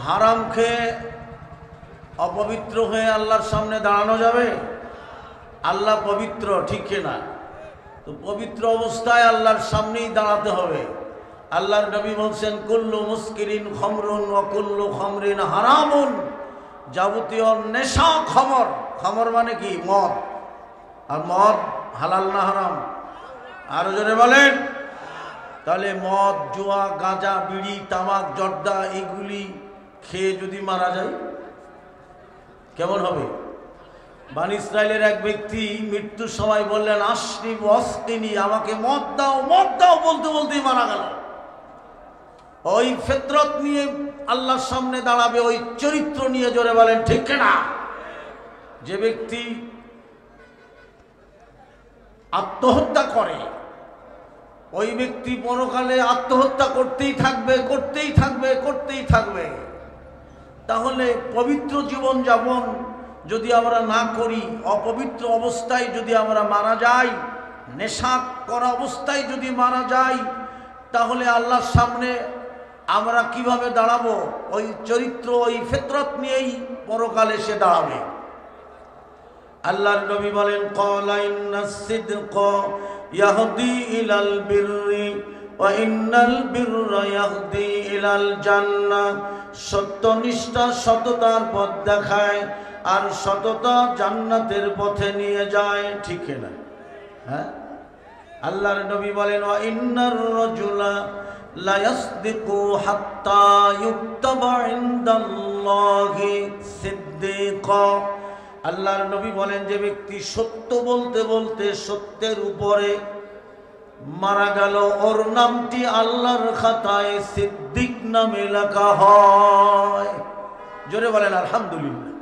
হারাম খেয়ে অপবিত্র হয়ে আল্লাহর সামনে দাঁড়ানো যাবে? আল্লাহ পবিত্র, ঠিক কিনা? তো পবিত্র অবস্থায় আল্লাহর সামনেই দাঁড়াতে হবে। আল্লাহর নবী বলছেন, কুল্লু মুস্কিরিন খমরুন ওয়া কুল্লু খমরিন হারামুন। যাবতীয় নেশা খমর। খমর মানে কি? মদ। আর মদ হালাল না হারাম? আরো জোরে বলেন। তাহলে মদ, জুয়া, গাঁজা, বিড়ি, তামাক, জর্দা এগুলি খেয়ে যদি মারা যায় কেমন হবে? বানি ইসরাইলের এক ব্যক্তি মৃত্যুর সময় বললেন, আশরি ওয়াসকিনি, আমাকে মদ দাও, মদ দাও বলতে বলতেই মারা গেল। ওই ফিতরত নিয়ে আল্লাহর সামনে দাঁড়াবে, ওই চরিত্র নিয়ে, জোরে বলেন ঠিক না? যে ব্যক্তি আত্মহত্যা করে ওই ব্যক্তি পরকালে আত্মহত্যা করতেই থাকবে, করতেই থাকবে, করতেই থাকবে। তাহলে পবিত্র জীবন যাপন যদি আমরা না করি, অপবিত্র অবস্থায় যদি আমরা মারা যাই, নেশা করা অবস্থায় যদি মারা যাই, তাহলে আল্লাহর সামনে আমরা কিভাবে দাঁড়াবো? ওই চরিত্র, ওই ফিতরত নিয়েই পরকালে সে দাঁড়াবে। আল্লাহর নবী বলেন, ক্বালা ইন্নাস সিদকা ইয়াহদি ইলাল বিররি ওয়া ইন্নাল বিররা ইয়াহদি ইলাল জান্নাহ। সত্যনিষ্ঠা সততার পথ দেখায়, আর সততা জান্নাতের পথে নিয়ে যায়, ঠিক না? হ্যাঁ, আল্লাহর নবী বলেন, ওয়া ইন্নার রাজুলা লা ইয়াসদিকু হাত্তা ইউকতাবা ইনদাল্লাহি সিদ্দিকা। আল্লাহর নবী বলেন, যে ব্যক্তি সত্য বলতে বলতে সত্যের উপরে মারা গেল, ওর নামটি আল্লাহর খাতায় সিদ্দিক নামে লেখা হয়। জোরে বলেন আলহামদুলিল্লাহ।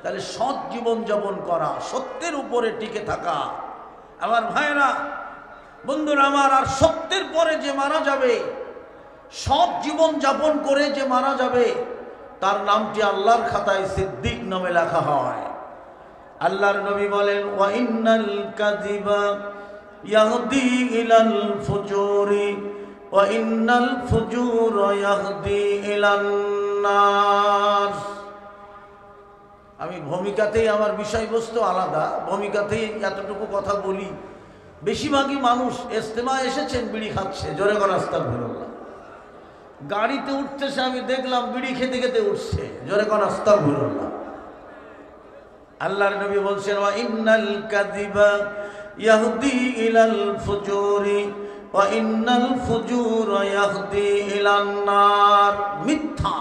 তাহলে সৎ জীবন যাপন করা, সত্যের উপরে টিকে থাকা। আমার ভাইরা, বন্ধুরা আমার, আর সত্যের পরে যে মারা যাবে, সৎ জীবন যাপন করে যে মারা যাবে, তার নামটি আল্লাহর খাতায় সিদ্দিক নামে লেখা হয়। আল্লাহর নবী বলেন, ওয়া ইন্নাল কাযিবা ইয়াহদি ইলাল ফুজুরি ওয়া ইন্নাল ফুজুরা ইয়াহদি ইলান নার। আমি ভূমিকাতেই, আমার বিষয়বস্তু আলাদা, ভূমিকাতেই এতটুকু কথা বলি। বেশিরভাগই মানুষ ইজতেমায় এসেছেন, বিড়ি খাচ্ছে। জোরে করে আস্তাগফিরুল্লাহ। গাড়িতে উঠতেছে, আমি দেখলাম বিড়ি খেতে খেতে উঠছে। জোরে করে আস্তাগফিরুল্লাহ। আল্লাহর নবী বলছেন, ওয়া ইন্নাল কাযিবা ইয়াহদি ইলাল ফুজুরি ওয়া ইন্নাল ফুজুরা ইয়াহদি ইলান নার। মিথ্যা,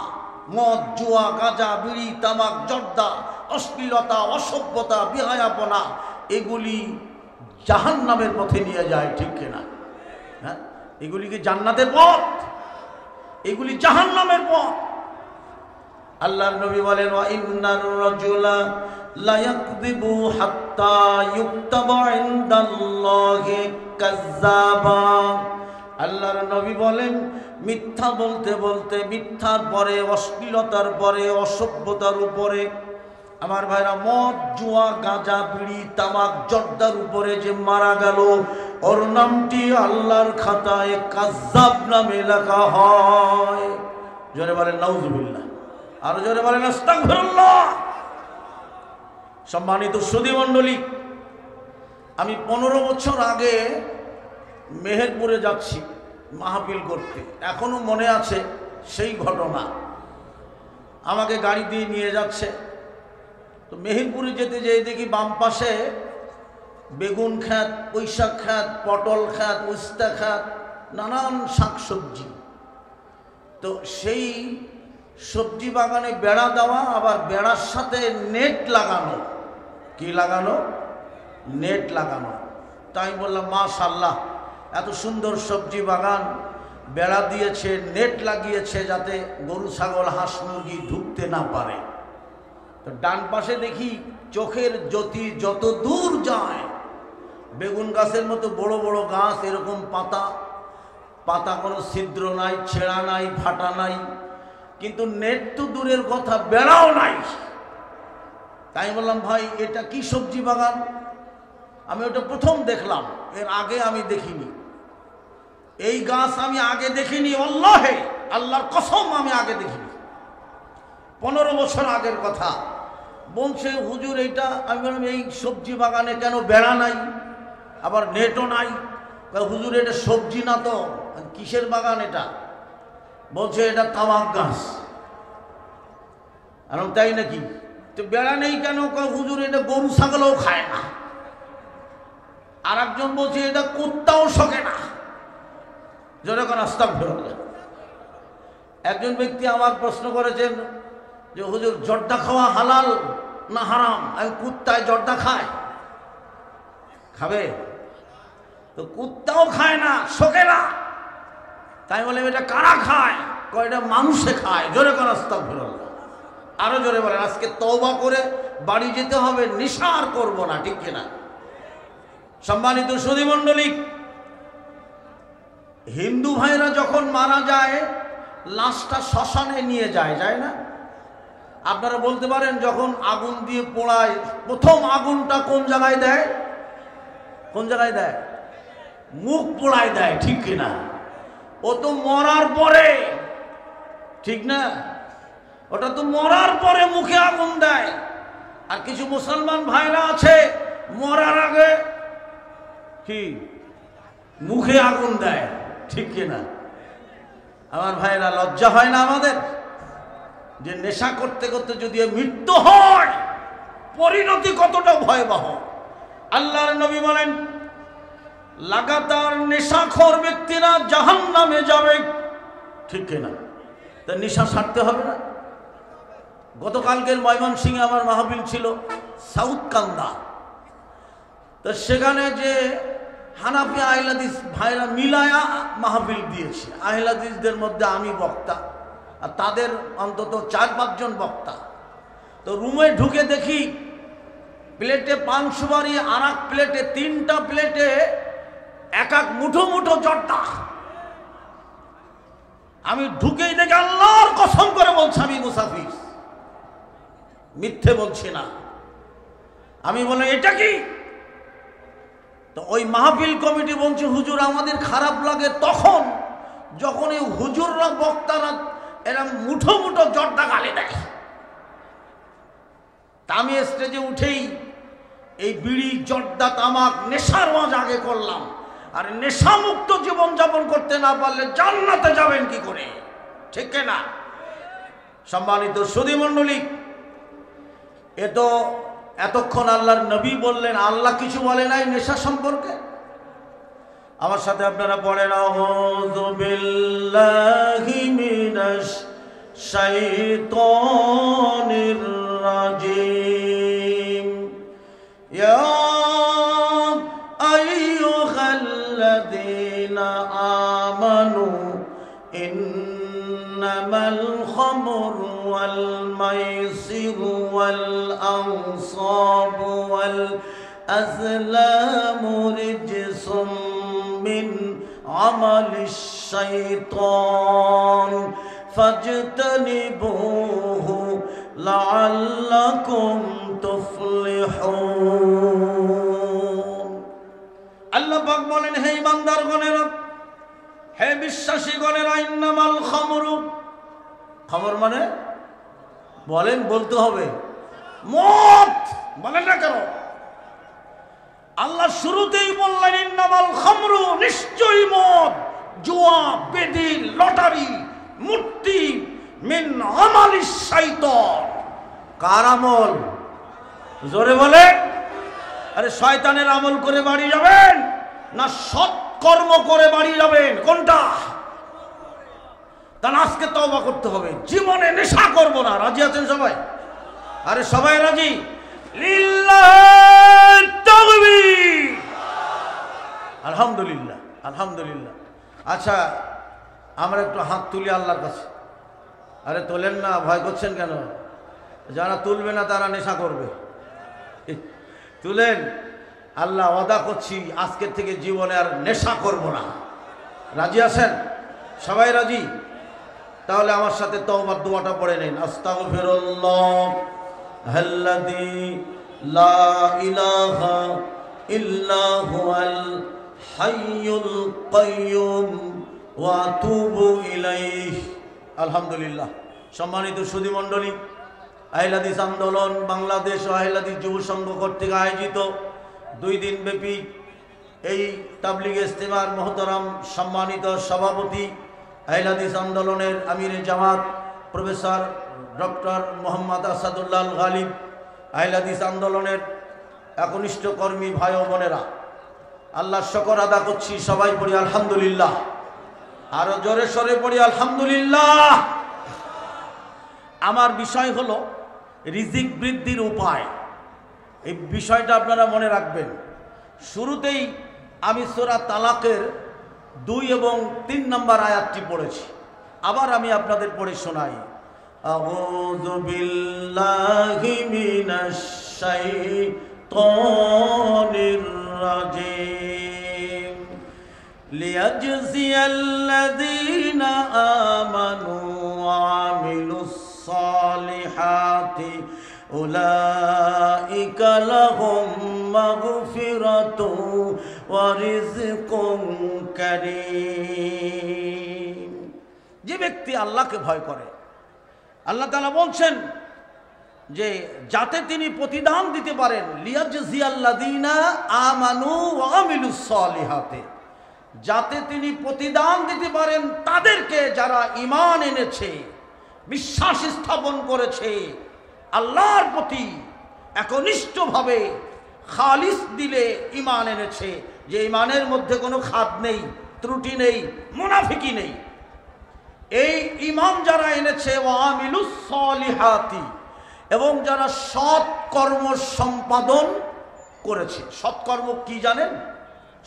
মদ, জুয়া, গাঁজা, বিড়ি, তামাক, জর্দা, অশ্লীলতা, অসভ্যতা, বিহায়াপনা, এগুলি জাহান্নামের পথে নিয়ে যায়, ঠিক কিনা? হ্যাঁ, এগুলি কি জান্নাতের পথ? এগুলি জাহান্নামের পথ। আল্লাহর নবী বলেন, ওয়া ইন্নার রাজুলা লা ইয়াকযিবু হাত্তা ইউকতাবা ইনদাল্লাহি কাযযাবা। আল্লাহর নবী বলেন, মিথ্যা বলতে বলতে, মিথ্যার পরে, অশ্লীলতার পরে, অসভ্যতার উপরে, আমার ভাইরা, মদ, জুয়া, গাঁজা, বিড়ি, তামাক, জর্দার উপরে যে মারা গেল, ওর নামটি আল্লাহর খাতায় কাযযাব নামে লেখা হয়। জোরে বলেন নাউযুবিল্লাহ। আর জোরে বলেন আস্তাগফিরুল্লাহ। সম্মানিত সুধী মণ্ডলী, আমি 15 বছর আগে মেহেরপুরে যাচ্ছি মাহফিল করতে। এখনো মনে আছে সেই ঘটনা। আমাকে গাড়ি দিয়ে নিয়ে যাচ্ছে। তো মেহেরপুরে যেতে যেয়ে দেখি বাম পাশে বেগুন খ্যাত, পুঁইশাক খ্যাত, পটল খ্যাত, উস্তা খ্যাত, নানান শাকসবজি। তো সেই সবজি বাগানে বেড়া দেওয়া, আবার বেড়ার সাথে নেট লাগানো। কি লাগানো? নেট লাগানো। তাই বললাম, মাশাআল্লাহ, এত সুন্দর সবজি বাগান, বেড়া দিয়েছে, নেট লাগিয়েছে, যাতে গরু, ছাগল, হাঁস, মুরগি ঢুকতে না পারে। তো ডান পাশে দেখি চোখের জ্যোতি যত দূর যায়, বেগুন গাছের মতো বড় বড় গাছ, এরকম পাতা, পাতা কোনো ছিদ্র নাই, ছেঁড়া নাই, ফাটা নাই, কিন্তু নেট তো দূরের কথা, বেড়াও নাই। তাই বললাম, ভাই এটা কি সবজি বাগান? আমি ওটা প্রথম দেখলাম, এর আগে আমি দেখিনি। এই গাছ আমি আগে দেখিনি, আল্লাহে, আল্লাহর কসম আমি আগে দেখিনি। 15 বছর আগের কথা। বলছে হুজুর এইটা, আমি বললাম এই সবজি বাগানে কেন বেড়া নাই, আবার নেটও নাই? হুজুর এটা সবজি না তো, কিসের বাগান এটা? বলছে এটা তামাক গাছ। আর তাই নাকি? তো বেড়া নেই কেন? হুজুর এটা গরু ছাগলও খায় না। আর একজন বলছে এটা কুত্তাও শোকে না। যখন আস্তাগফিরুল্লাহ। একজন ব্যক্তি আমার প্রশ্ন করেছেন যে হুজুর জর্দা খাওয়া হালাল না হারাম? আমি কুত্তায় জর্দা খায়, খাবে? তো কুত্তাও খায় না, শোকে না। তাই বলে এটা কারা খায়? এটা মানুষে খায়। জোরে করে আস্তাগফিরুল্লাহ। আরো জোরে বলেন। আজকে তওবা করে বাড়ি যেতে হবে, নেশা আর করবো না, ঠিক কিনা? সম্মানিত সুধী মণ্ডলী, হিন্দু ভাইরা যখন মারা যায় লাশটা শ্মশানে নিয়ে যায় না? আপনারা বলতে পারেন যখন আগুন দিয়ে পোড়ায় প্রথম আগুনটা কোন জায়গায় দেয়? কোন জায়গায় দেয়? মুখ পোড়ায় দেয়, ঠিক কিনা? ও তো মরার পরে, ঠিক না? ওটা তো মরার পরে মুখে আগুন দেয়। আর কিছু মুসলমান ভাইরা আছে মরার আগে কি মুখে আগুন দেয়, ঠিক কিনা? আমার ভাইরা, লজ্জা হয় না আমাদের যে নেশা করতে করতে যদি মৃত্যু হয় পরিণতি কতটা ভয়াবহ? আল্লাহর নবী বলেন লাগাতার নেশাখোর ব্যক্তিরা জাহান্নামে যাবে, ঠিক কিনা? তা নেশা ছাড়তে হবে না? গতকালকের ময়মনসিংহে আমার মাহফিল ছিল সাউথ কান্দা। তো সেখানে যে হানাফি আহলাদিস ভাইরা মিলায়া মাহফিল দিয়েছে, আহলাদিসদের মধ্যে আমি বক্তা আর তাদের অন্তত 4-5 জন বক্তা। তো রুমে ঢুকে দেখি প্লেটে পান সুপারি, আর এক প্লেটে 3টা প্লেটে এক এক মুঠো মুঠো জর্দা। আমি ঢুকেই দেখি, আল্লাহর কসম করে বলছি আমি মুসাফির, মিথ্যে বলছি না। আমি বলে এটা কি? তো ওই মাহফিল কমিটি বলছে হুজুর আমাদের খারাপ লাগে তখন যখন এই হুজুররা বক্তারা এরা মুঠো মুঠো জর্দা গালে দেয়। তা আমি স্টেজে উঠেই এই বিড়ি, জর্দা, তামাক, নেশার ওয়াজ আগে করলাম। আর নেশামুক্ত জীবনযাপন করতে না পারলে জান্নাতে যাবেন কি করে, ঠিক না? সম্মানিত সুধী মণ্ডলী, এ তো এতক্ষণ আল্লাহর নবী বললেন, আল্লাহ কিছু বলে নাই নেশা সম্পর্কে। আমার সাথে আপনারা পড়েন আউযু বিল্লাহি মিনাশ শাইতানির রাজিম। ইয়া আইয়ুহাল্লাযীনা আমানু ইন্নামাল খামরু ওয়াল মাইসিরু ওয়াল আনসাবু ওয়াল আযলামু রিজসুম মিন আমালিশ শাইতান ফাজতানিবুহু লাআল্লাকুম তুফলিহুন। আল্লাহ পাক বলেন, হে ইমানদারগণেরা, হে বিশ্বাসীগণেরা, ইন্নামাল খামরু, খামর মানে বলেন, বলতে হবে মদ। বলেন না কেন? আল্লাহ শুরুতেই বললেন ইন্নামাল খামরু, নিশ্চয়ই মদ, জুয়া, বেদি, লটারি, মূর্তি, মিন আমালিশ শাইতান। কার আমল? জোরে বলে। আরে শয়তানের আমল করে বাড়ি যাবেন না সৎ কর্ম করে বাড়ি যাবেন? কোনটা? তাহলে আজকে তওবা করতে হবে, জীবনে নেশা করব না। রাজি আছেন সবাই? আরে সবাই রাজি? লিল্লাহ তাকবীর, আলহামদুলিল্লাহ, আলহামদুলিল্লাহ। আচ্ছা, আমরা একটু হাত তুলি আল্লাহর কাছে। আরে তোলেন না, ভয় করছেন কেন? যারা তুলবে না তারা নেশা করবে। তুলেন। আল্লাহ ওয়াদা করছি আজকের থেকে জীবনে আর নেশা করব না। রাজি আছেন? সবাই রাজি? তাহলে আমার সাথে তওবার দোয়াটা পড়ে নিন। আস্তাগফিরুল্লাহাল্লাযী লা ইলাহা ইল্লা হুয়াল হাইয়ুল কাইয়্যুম ওয়া আতুবু ইলাইহি। আলহামদুলিল্লাহ। সম্মানিত সুধীমণ্ডলী, আহলে হাদিস আন্দোলন বাংলাদেশ ও আহলে হাদিস যুব সংঘ কর্তৃক আয়োজিত 2 দিন ব্যাপী এই তাবলিগ ইজতেমার মহতরম সম্মানিত সভাপতি আহলে হাদিস আন্দোলনের আমিরে জামাত প্রফেসর ডক্টর মোহাম্মদ আসাদুল্লাহ আল গালিব, আহলে হাদিস আন্দোলনের একনিষ্ঠ কর্মী ভাই ও বোনেরা, আল্লাহর শুকর আদা করছি। সবাই পড়ি আলহামদুলিল্লাহ, আরো জোরে সরে পড়ি আলহামদুলিল্লাহ। আমার বিষয় হলো রিজিক বৃদ্ধির উপায়। এই বিষয়টা আপনারা মনে রাখবেন। শুরুতেই আমি সূরা তালাকের 2 এবং 3 নম্বর আয়াতটি পড়েছি, আবার আমি আপনাদের পড়ে শোনাই। আউযু বিল্লাহি মিনাশ শাইতানির রাজিম লিয়াজজিয়াল্লাযীনা আমানু ওয়া আমিলুস সালিহাতি উলাইকা লাহুম মাগফিরাতুন ওয়া রিজকুন কারীম। যে ব্যক্তি আল্লাহকে ভয় করে, আল্লাহ তাআলা বলছেন যে যাতে তিনি প্রতিদান দিতে পারেন, লিয়াজজিয়াল্লাযীনা আমানু ওয়া আমিলুস সালিহাতি, যাতে তিনি প্রতিদান দিতে পারেন তাদেরকে যারা ঈমান এনেছে, বিশ্বাস স্থাপন করেছে, আল্লাহর প্রতি একনিষ্ঠভাবে খালিস দিলে ঈমান এনেছে, যে ঈমানের মধ্যে কোনো খাদ নেই, ত্রুটি নেই, মুনাফিকি নেই। এই ঈমান যারা এনেছে ওয়া আমিলুস সালিহাতি, এবং যারা সৎ কর্ম সম্পাদন করেছে। সৎকর্ম কি জানেন?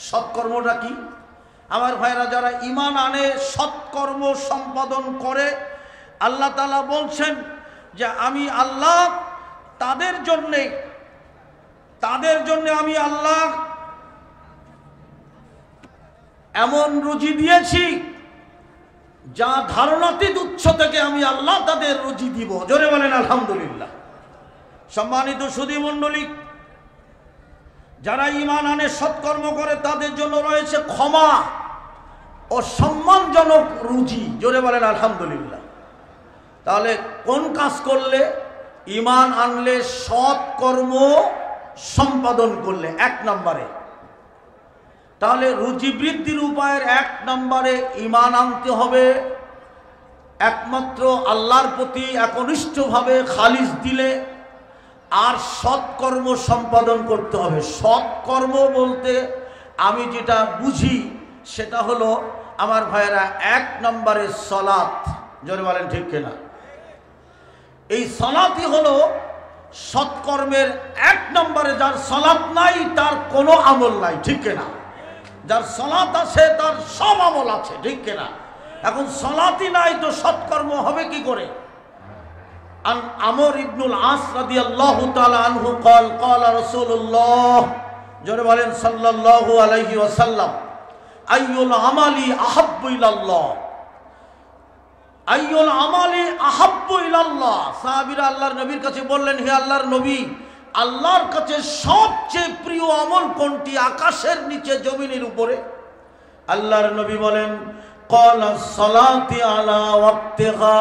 সৎকর্মটা কি? আমার ভাইরা, যারা ঈমান আনে, সৎকর্ম সম্পাদন করে, আল্লাহ তাআলা বলছেন যে আমি আল্লাহ তাদের জন্য আমি আল্লাহ এমন রুজি দিয়েছি যা ধারণাতীত উৎস থেকে আমি আল্লাহ তাদের রুজি দিব। জোরে বলেন আলহামদুলিল্লাহ। সম্মানিত সুধীমণ্ডলী, যারা ঈমান আনে, সৎকর্ম করে, তাদের জন্য রয়েছে ক্ষমা ও সম্মানজনক রুজি। জোরে বলেন আলহামদুলিল্লাহ। তাহলে কোন কাজ করলে? ঈমান আনলে, সৎকর্ম সম্পাদন করলে 1 নম্বরে। তাহলে রুজি বৃদ্ধির উপায়ের 1 নম্বরে ঈমান আনতে হবে, একমাত্র আল্লাহর প্রতি একনিষ্ঠভাবে খালিস দিলে, আর সৎকর্ম সম্পাদন করতে হবে। সৎকর্ম বলতে আমি যেটা বুঝি সেটা হলো আমার ভাইয়েরা 1 নম্বরে সালাত। জোরে বলেন ঠিক কিনা? এই সালাতই হলো সৎকর্মের 1 নম্বরে। যার সালাত নাই তার কোনো আমল নাই, ঠিক কিনা? যার সালাত আছে তার সব আমল আছে, ঠিক কিনা? এখন সালাতই নাই তো সৎকর্ম হবে কি করে? আন আমর ইবনুল আস রাদিয়াল্লাহু তাআলা আনহু قال قال رسول الله, জোরে বলেন সাল্লাল্লাহু আলাইহি ওয়াসাল্লাম, আইয়ুল আমালি আহাব্বু ইলাল্লাহ, আইয়ুল আমালি আহাব্বু ইলাল্লাহ। সাহাবীরা আল্লাহর নবীর কাছে বললেন, হে আল্লাহর নবী, আল্লাহর কাছে সবচেয়ে প্রিয় আমল কোনটি আকাশের নিচে জমিনের উপরে? আল্লাহর নবী বলেন, ক্বালাস সালাতি আলা ওয়াক্তিহা।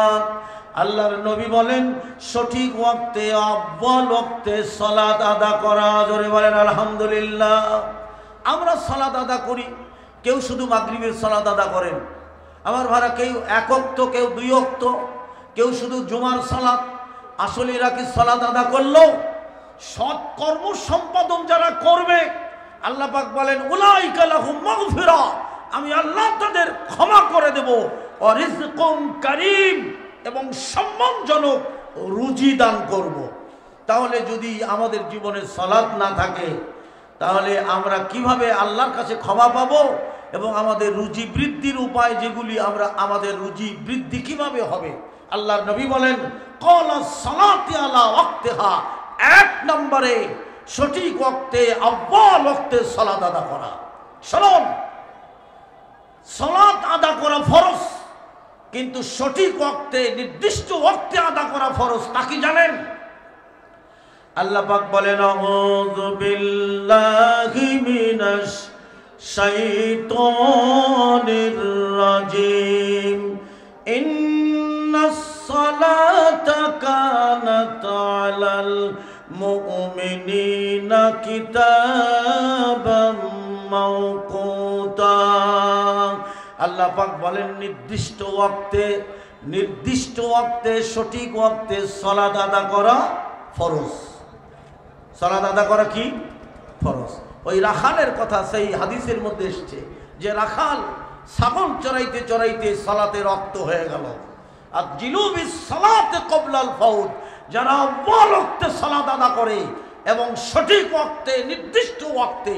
আল্লাহর নবী বলেন, সঠিক ওয়াক্তে, আব্বাল ওয়াক্তে সালাত আদা করা। জোরে বলেন আলহামদুলিল্লাহ। আমরা সালাত আদা করি, কেউ শুধু মাগরিবের সালাত আদা করেন আমার ভাড়া, কেউ 1 ওয়াক্ত, কেউ 2 ওয়াক্ত, কেউ শুধু জুমার সালাত। আসলে এরা কি সালাত আদা করলো? সৎকর্ম সম্পাদন যারা করবে, আল্লাহ পাক বলেন, উলাইকা লাহুম মাগফিরা, আমি আল্লাহ তাদের ক্ষমা করে দেব, ওয়া রিজকুন কারীম, এবং সম্মানজনক রুজি দান করব। তাহলে যদি আমাদের জীবনে সালাত না থাকে, তাহলে আমরা কিভাবে আল্লাহর কাছে ক্ষমা পাবো? এবং আমাদের রুজি বৃদ্ধির উপায় যেগুলি, আমাদের রুজি বৃদ্ধি কিভাবে হবে? আল্লাহর নবী বলেন, ক্বালাস সালাতি আলা ওয়াক্তিহা, 1 নম্বরে সঠিক ওয়াক্তে, আউয়াল ওয়াক্তে সালাত আদা করা। শুনুন, সালাত আদা করা ফরজ, কিন্তু সঠিক ওয়াক্তে, নির্দিষ্ট ওয়াক্তে আদা করা ফরজ। তা কি জানেন? আল্লাহ পাক বলেন, আউযু বিল্লাহি মিনাশ শাইতানির রাজিম, ইন্নাস সালাতা কানাত আলাল মুমিনিনা কিতাবাম মাওকুতা। আল্লাহ পাক বলেন নির্দিষ্ট ওয়াক্তে সঠিক ওয়াক্তে সালাত আদা করা ফরজ। সালাত আদা করা কি ফরজ। ওই রাখালের কথা সেই হাদিসের মধ্যে এসছে যে রাখাল ছাগল চড়াইতে চড়াইতে সালাতে রক্ত হয়ে গেল। আর জিলুবিস সালাতে ক্বাবলাল ফাউত, যারা আউয়াল ওয়াক্তে সালাত আদা করে এবং সঠিক ওয়াক্তে নির্দিষ্ট ওয়াক্তে।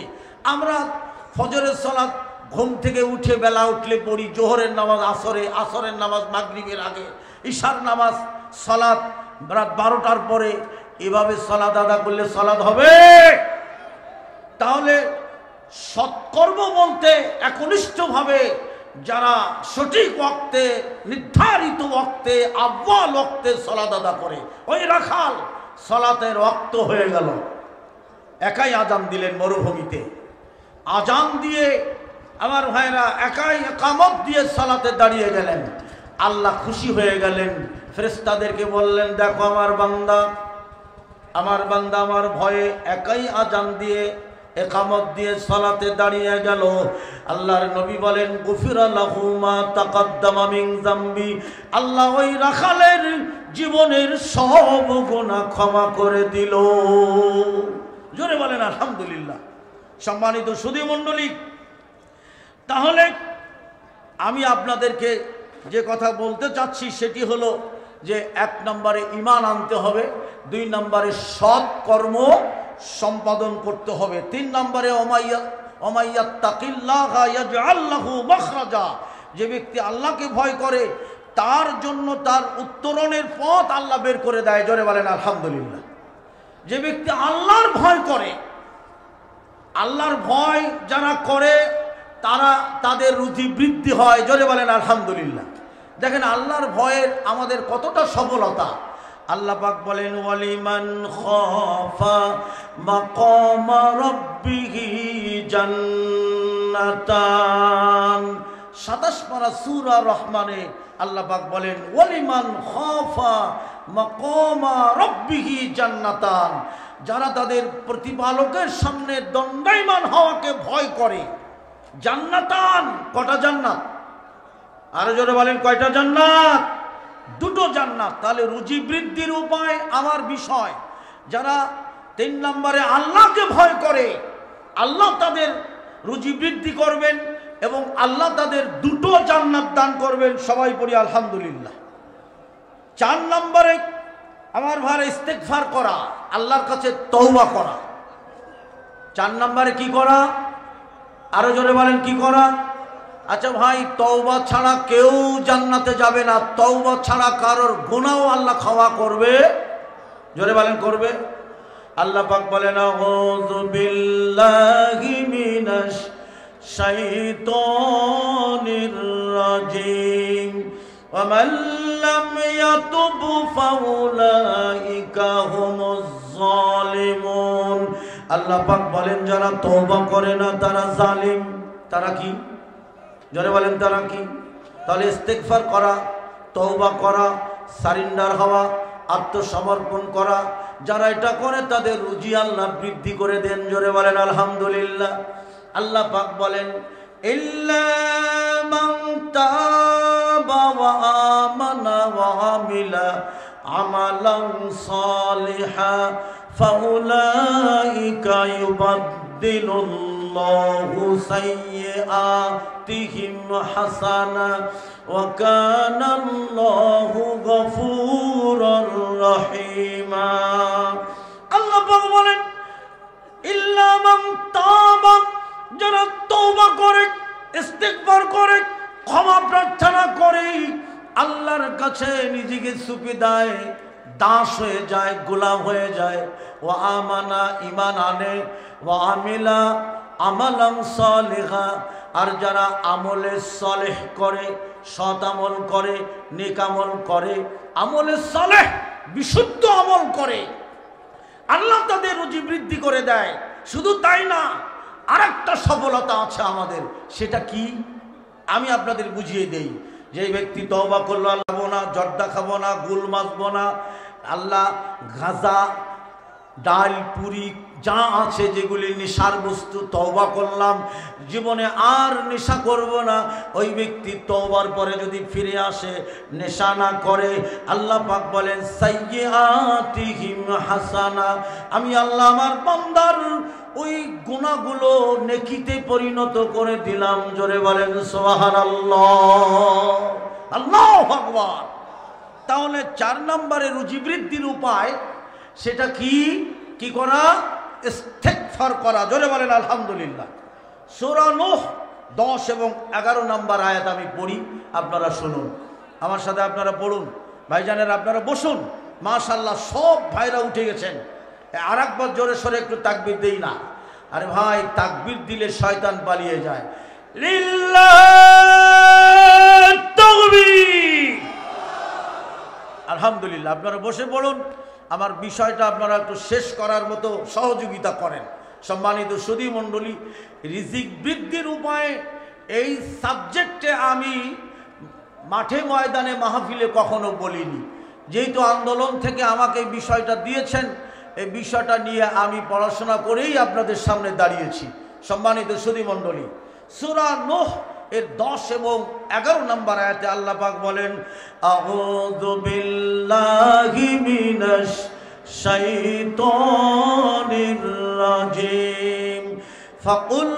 আমরা ফজরের সালাত ঘুম থেকে উঠে বেলা উঠলে পড়ি, জোহরের নামাজ আসরে, আসরের নামাজ মাগরিবের আগে, ঈশার নামাজ সালাত রাত 12টার পরে। এভাবে সালাত আদা করলে সালাত হবে? তাহলে সৎকর্ম বলতে একনিষ্ঠভাবে যারা সঠিক ওয়াক্তে নির্ধারিত ওয়াক্তে আউয়াল ওয়াক্তে সালাত আদা করে, ওই রাখাল সালাতের ওয়াক্ত হয়ে গেল, একাই আজান দিলেন মরুভূমিতে, আজান দিয়ে আমার ভাইরা একাই ইকামত দিয়ে সালাতে দাঁড়িয়ে গেলেন। আল্লাহ খুশি হয়ে গেলেন, ফেরেশতাদেরকে বললেন, দেখো আমার বান্দা আমার ভয়ে একাই আজান দিয়ে ইকামত দিয়ে সালাতে দাঁড়িয়ে গেল। আল্লাহর নবী বলেন, গুফিরা লাহু মা তাকাদ্দামা মিন যামবি, আল্লাহ ওই রাখালের জীবনের সব গুনাহ ক্ষমা করে দিল। জোরে বলেন আলহামদুলিল্লাহ। সম্মানিত সুধী মণ্ডলী, তাহলে আমি আপনাদেরকে যে কথা বলতে চাচ্ছি সেটি হলো যে 1 নম্বরে ঈমান আনতে হবে, 2 নম্বরে সৎ কর্ম সম্পাদন করতে হবে, 3 নম্বরে ওমাইয়াত্তাকিল্লাহা ইয়াজআল লাহু মাখরাজা, যে ব্যক্তি আল্লাহকে ভয় করে তার জন্য তার উত্তরণের পথ আল্লাহ বের করে দেয়। জোরে বলেন আলহামদুলিল্লাহ। যে ব্যক্তি আল্লাহর ভয় করে, আল্লাহর ভয় যারা করে তাদের রুজি বৃদ্ধি হয়। জোরে বলেন আলহামদুলিল্লাহ। দেখেন আল্লাহর ভয়ের আমাদের কতটা সফলতা। আল্লাহ পাক বলেন, ওয়ালিমান খাফা মাকামা রাব্বিহি জান্নাতান। 27 পারা সূরা রহমানে আল্লাহ পাক বলেন, ওয়ালিমান খাফা মাকামা রাব্বিহি জান্নাতান, যারা তাদের প্রতিপালকের সামনে দণ্ডায়মান হওয়াকে ভয় করে। জান্নাতান, কটা জান্নাত? আরো জোরে বলেন, কয়টা জান্নাত? 2টো জান্নাত। তাহলে রুজি বৃদ্ধির উপায় আমার বিষয়। যারা 3 নম্বরে আল্লাহকে ভয় করে, আল্লাহ তাদের রুজি বৃদ্ধি করবেন এবং আল্লাহ তাদের 2টো জান্নাত দান করবেন। সবাই পড়ি আলহামদুলিল্লাহ। 4 নম্বরে আমার ভাইরা ইস্তেগফার করা, আল্লাহর কাছে তওবা করা। 4 নম্বরে কি করা? আরো জোরে বলেন, কি করা? আচ্ছা ভাই, তওবা ছাড়া কেউ জান্নাতে যাবে না। তওবা ছাড়া কারোর গুনাহও আল্লাহ ক্ষমা করবে। জোরে বলেন, করবে। আল্লাহ পাক বলেন, আউযু বিল্লাহি মিনাশ শাইতানির রাজিম, ওয়া মান লাম ইয়াতুব ফাউলাইকা হুমুজ যালিমুন। আল্লাহ পাক বলেন, যারা তওবা করে না তারা জালিম। তারা কি? জোরে বলেন, তারা কি? তাহলে ইস্তেগফার করা, তওবা করা, সারেন্ডার হওয়া, আত্মসমর্পণ করা, যারা এটা করে তাদের রুজি আল্লাহ বৃদ্ধি করে দেন। জোরে বলেন আলহামদুলিল্লাহ। আল্লাহ পাক বলেন, ইল্লা মান তাবা ওয়া আমানা ওয়া আমিলা আমালান সালিহা ফাউলাইকা ইউবাদদিলুল্লাহু সাইয়্যাতিহিম হাসানা ওয়া কানাল্লাহু গফুরুর রহিমা। আল্লাহ পাক বলেন, ইল্লা মান তাবা, যারা তওবা করে, ইস্তেগফার করে, ক্ষমা প্রার্থনা করে, আল্লাহর কাছে নিজেকে সুপে দেয়, দাস হয়ে যায়, গোলাম হয়ে যায়, ওয়া আমানা, ঈমান আনে, ওয়া আমিলা আমালান সালিহা, আর যারা আমলে সালেহ করে, সৎ আমল করে, নেক আমল করে, আমলে সালেহ বিশুদ্ধ আমল করে, আল্লাহ তাদের রুজি বৃদ্ধি করে দেয়। শুধু তাই না, আরেকটা সফলতা আছে আমাদের। সেটা কি? আমি আপনাদের বুঝিয়ে দেই। যেই ব্যক্তি তওবা করলো, আল্লাহ খাবো না, জর্দা খাবো না, গুল মাছবো না, আল্লাহ গাঁজা, ডাল, পুরি যা আছে যেগুলি নেশার বস্তু, তওবা করলাম, জীবনে আর নেশা করব না। ওই ব্যক্তি তওবার পরে যদি ফিরে আসে, নেশা না করে, আল্লাহ পাক বলেন সাইয়্যাতিহিম হাসানা, আমি আল্লাহ আমার বান্দার ওই গুনাহগুলো নেকিতে পরিণত করে দিলাম। জোরে বলেন সুবহানাল্লাহ, আল্লাহু আকবার। তাহলে 4 নম্বরে রুজি বৃদ্ধির উপায়, সেটা কি কি করা? ইস্তেগফার করা। জোরে বলেন আলহামদুলিল্লাহ। সূরা নূহ 10 এবং 11 নম্বর আয়াত আমি পড়ি, আপনারা শুনুন, আমার সাথে আপনারা পড়ুন। ভাইজানেরা আপনারা বসুন। মাশাআল্লাহ সব ভাইরা উঠে গেছেন। আর একবার জোরে সরে একটু তাকবীর দেই না? আরে ভাই, তাকবীর দিলে শয়তান পালিয়ে যায়। লিল্লাহ তাকবীর। আলহামদুলিল্লাহ। আপনারা বসে পড়ুন, আমার বিষয়টা আপনারা একটু শেষ করার মতো সহযোগিতা করেন। সম্মানিত সুধী মণ্ডলী, রিজিক বৃদ্ধির উপায় এই সাবজেক্টে আমি মাঠে ময়দানে মাহফিলে কখনো বলিনি। যেহেতু আন্দোলন থেকে আমাকে এই বিষয়টা দিয়েছেন, এই বিষয়টা নিয়ে আমি পড়াশোনা করেই আপনাদের সামনে দাঁড়িয়েছি। সম্মানিত সুধী মণ্ডলী, সূরা নূহ এর 10 এবং 11 নম্বর আয়াতে আল্লাহ পাক বলেন, আউযু বিল্লাহি মিনাশ শাইতানির রাজিম, ফাকুল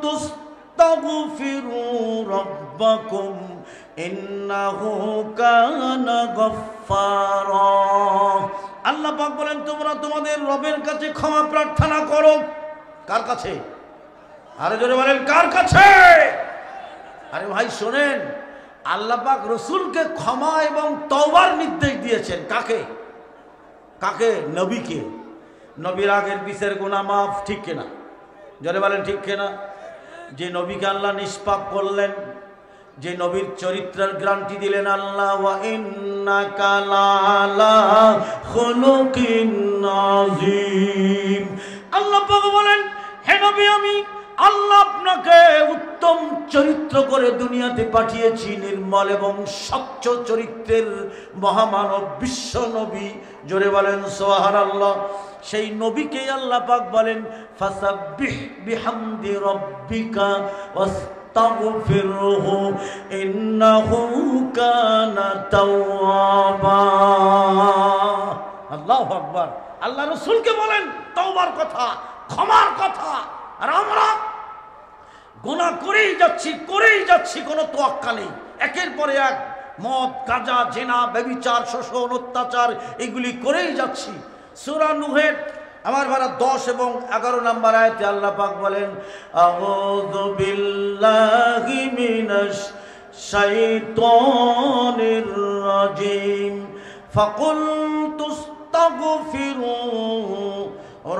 তাস্তাগফিরু রাব্বাকুম ইন্নাহু কানা গফফারা। আল্লাহ পাক বলেন, তোমরা তোমাদের রবের কাছে ক্ষমা প্রার্থনা করো। কার কাছে? আরে জোরে বলেন, কার কাছে? আরে ভাই শোনেন, আল্লাহ পাক রসুলকে ক্ষমা এবং তওবার নির্দেশ দিয়েছেন। কাকে? কাকে? নবীকে। নবীর আগের পিছের গুনাহ মাফ, ঠিক কিনা? জোরে বলেন ঠিক কিনা? যে নবীকে আল্লাহ নিষ্পাপ করলেন, যে নবীর চরিত্রের গ্যারান্টি দিলেন আল্লাহ, ওয়া ইন্নাকা লাআলা খুলুকিন আযীম। আল্লাহ পাক বলেন, হে নবী, আমি আল্লাহ আপনাকে উত্তম চরিত্র করে দুনিয়াতে পাঠিয়েছি, নির্মল এবং স্বচ্ছ চরিত্রের মহামানব বিশ্ব নবী। জোরে বলেন সুবহানাল্লাহ। সেই নবীকে আল্লাহ পাক বলেন, ফাসাব্বিহ বিহামদি রাব্বিকা ওয়াস্তাগফিরহু ইন্নাহু কানা তাওয়াবা। আল্লাহু আকবার। আল্লাহ রাসূলকে বলেন তওবার কথা, ক্ষমার কথা। আর আমরা গুনাহ করেই যাচ্ছি, কোনো তোয়াক্কা নেই। একের পরে এক মদ, গাঁজা, জেনা, ব্যভিচার, শোষণ, অত্যাচার এগুলি করেই যাচ্ছি। সূরা নূহের আমার ভাড়া 10 এবং 11 নম্বর আয়াতে আল্লাহ পাক বলেন, আউযু বিল্লাহি মিনাশ শাইতানির রাজিম, ফাকুল তাস্তাগফিরু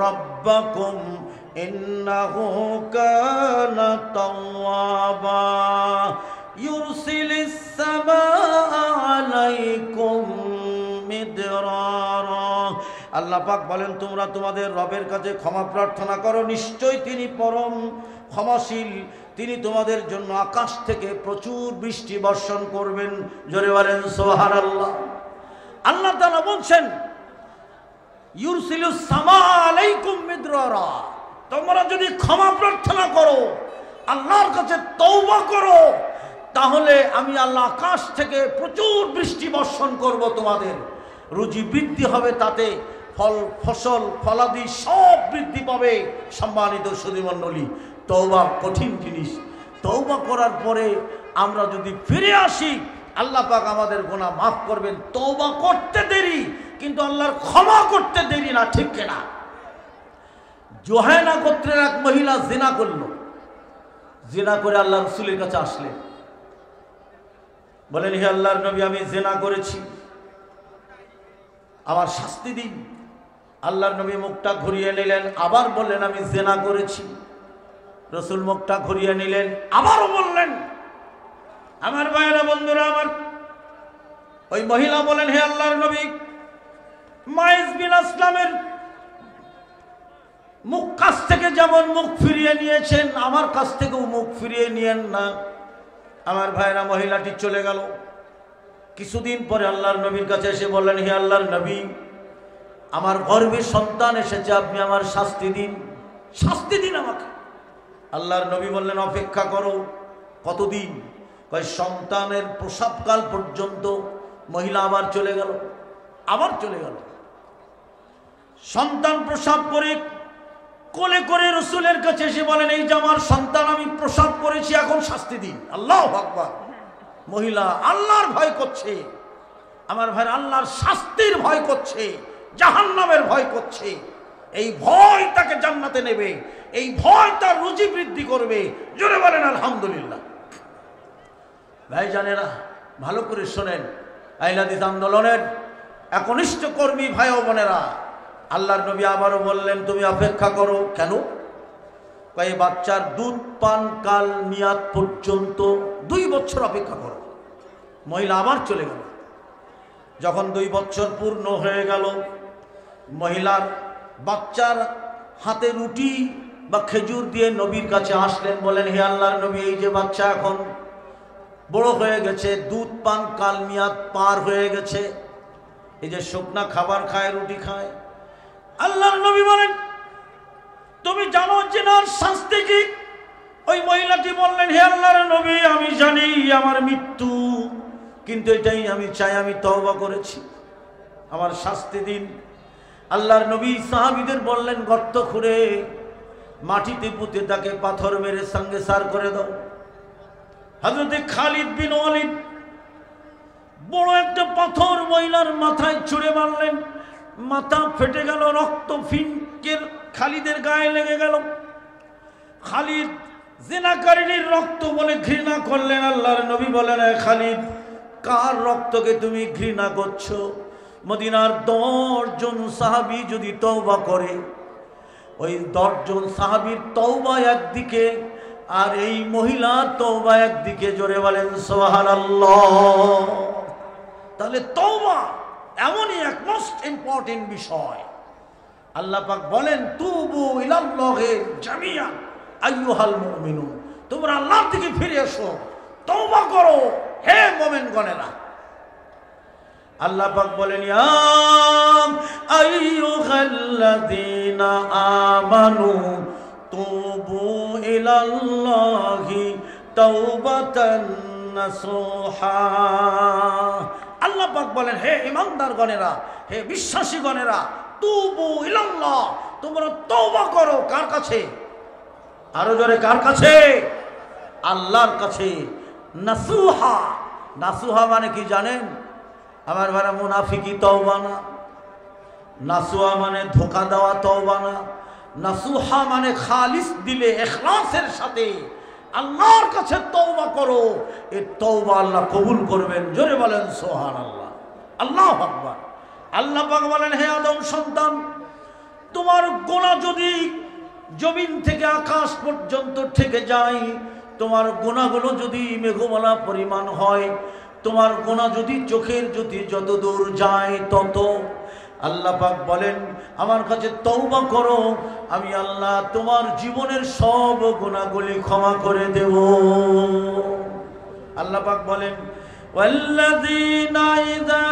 রাব্বাকুম ইন্নাহু কানা তাওয়াবা ইউরসিলিস সামাআ আলাইকুম মিদরারা। আল্লাহ পাক বলেন, তোমরা তোমাদের রবের কাছে ক্ষমা প্রার্থনা করো, নিশ্চয়ই তিনি পরম ক্ষমাশীল, তিনি তোমাদের জন্য আকাশ থেকে প্রচুর বৃষ্টি বর্ষণ করবেন। জোরে বলেন সুবহানাল্লাহ। আল্লাহ তাআলা বলছেন, ইউরসিলুস সামাআ আলাইকুম মিদরারা, তোমরা যদি ক্ষমা প্রার্থনা করো, আল্লাহর কাছে তওবা করো, তাহলে আমি আল্লাহ আকাশ থেকে প্রচুর বৃষ্টি বর্ষণ করব, তোমাদের রুজি বৃদ্ধি হবে, তাতে ফল ফসল ফলাদি সব বৃদ্ধি পাবে। সম্মানিত সুধী মণ্ডলী, তওবা কঠিন জিনিস। তওবা করার পরে আমরা যদি ফিরে আসি, আল্লাহ পাক আমাদের গুনাহ মাফ করবেন। তওবা করতে দেরি, কিন্তু আল্লাহর ক্ষমা করতে দেরি না, ঠিক কিনা? জোহানা গোত্রের এক মহিলা জিনা করলো, জিনা করে আল্লাহ রাসূলের কাছে আসলেন, বলেন, হে আল্লাহর নবী, আমি জিনা করেছি, আমার শাস্তি দিন। আল্লাহর নবী মুখটা ঘুরিয়ে নিলেন, আবার বললেন, আমি জিনা করেছি। রাসূল মুখটা ঘুরিয়ে নিলেন, আবারও বললেন। আমার ভাইয়েরা, বন্ধুরা আমার, ওই মহিলা বলেন, হে আল্লাহর নবী, মাইজ বিন আসলামের মুখ কাছ থেকে যেমন মুখ ফিরিয়ে নিয়েছেন, আমার কাছ থেকেও মুখ ফিরিয়ে নিয়েন না। আমার ভাইরা, মহিলাটি চলে গেল। কিছুদিন পরে আল্লাহর নবীর কাছে এসে বললেন, হে আল্লাহর নবী, আমার গর্ভে সন্তান এসেছে, আপনি আমার শাস্তি দিন, শাস্তি দিন আমাকে। আল্লাহর নবী বললেন, অপেক্ষা করো। কতদিন? কয় সন্তানের প্রসবকাল পর্যন্ত। মহিলা আবার চলে গেল, আবার চলে গেল। সন্তান প্রসব করে কোলে করে রসুলের কাছে এসে বলেন, এই যে আমার সন্তান আমি প্রসব করেছি, এখন শাস্তি দিন। আল্লাহু আকবার। মহিলা আল্লাহর ভয় করছে, আমার ভাই আল্লাহর শাস্তির ভয় করছে, জাহান্নামের ভয় করছে। এই ভয় তাকে জান্নাতে নেবে, এই ভয় তার রুজি বৃদ্ধি করবে। জোরে বলেন আলহামদুলিল্লাহ। ভাইজানেরা, ভালো করে শোনেন, আহলে হাদিস আন্দোলনের একনিষ্ঠ কর্মী ভাই ও বোনেরা, আল্লাহর নবী আবারও বললেন, তুমি অপেক্ষা করো। কেন? এই বাচ্চার দুধ পান কাল মেয়াদ পর্যন্ত 2 বছর অপেক্ষা করো। মহিলা আবার চলে গেল। যখন 2 বছর পূর্ণ হয়ে গেল, মহিলার বাচ্চার হাতে রুটি বা খেজুর দিয়ে নবীর কাছে আসলেন, বলেন, হে আল্লাহর নবী, এই যে বাচ্চা এখন বড় হয়ে গেছে, দুধ পান কাল মেয়াদ পার হয়ে গেছে, এই যে শুকনা খাবার খায়, রুটি খায়। আল্লাহর নবী বলেন, তুমি জানো যে না শাস্তি কি? ওই মহিলাটি বললেন, হে আল্লাহর নবী, আমি জানি আমার মৃত্যু, কিন্তু এটাই আমি চাই, আমি তওবা করেছি, আমার শাস্তি দিন। আল্লাহর নবী সাহাবীদের বললেন, গর্ত খুঁড়ে মাটিতে পুঁতে তাকে পাথর মেরে সঙ্গে সার করে দাও। হযরত খালিদ বিন ওয়ালিদ বড় একটা পাথর মহিলার মাথায় ছুঁড়ে মারলেন, মাথা ফেটে গেল, রক্ত ফিনকের খালিদের গায়ে লেগে গেল। খালিদ জিনাকারিনীর রক্ত বলে ঘৃণা করলেন। আল্লাহর নবী বলেন, খালিদ, কার রক্তকে তুমি ঘৃণা করছো? মদিনার 10 জন সাহাবী যদি তওবা করে, ওই 10 জন সাহাবীর তওবা একদিকে, আর এই মহিলার তওবা একদিকে। জোরে বলেন সুবহানাল্লাহ। তাহলে তওবা এমনই এক মোস্ট ইম্পর্টেন্ট বিষয়। আল্লাহ পাক বলেন, তুবু ইলাল্লাহি জামিআন আইয়ুহাল মুমিনুন, তোমরা আল্লাহর দিকে ফিরে এসো, তওবা করো হে মুমিনগণেরা। আল্লাহ পাক বলেন, ইয়া আইয়ুহাল্লাযীনা আমানু তুবু ইলাল্লাহি তাওবাতান নাসুহা। আল্লাহ পাক বলেন, হে ঈমানদারগণেরা, হে বিশ্বাসীগণেরা, তুবু ইলাল্লাহ, তোমরা তওবা করো। কার কাছে? আরো জোরে, কার কাছে? আল্লাহর কাছে। নাসুহা, নাসুহা মানে কি জানেন? আমার ভাইরা, মুনাফিকি তওবা না, নাসুহা মানে ধোঁকা দেওয়া তওবা না। নাসুহা মানে খালিস দিলে ইখলাসের সাথে আল্লাহর কাছে তওবা করো, এই তওবা আল্লাহ কবুল করবেন। জোরে বলেন সুবহানাল্লাহ, আল্লাহু আকবার। আল্লাহ পাক বলেন, হে আদম সন্তান, তোমার গুনাহ যদি জমিন থেকে আকাশ পর্যন্ত থেকে যায়, তোমার গুনাহগুলো যদি মেঘমালা পরিমাণ হয়, তোমার গুনাহ যদি চোখের জ্যোতি যত দূর যায় তত, আল্লাহ পাক বলেন, আমার কাছে তওবা করো, আমি আল্লাহ তোমার জীবনের সব গুনাহগুলি ক্ষমা করে দেব। আল্লাহ পাক বলেন, ওয়াল্লাযীনা ইযা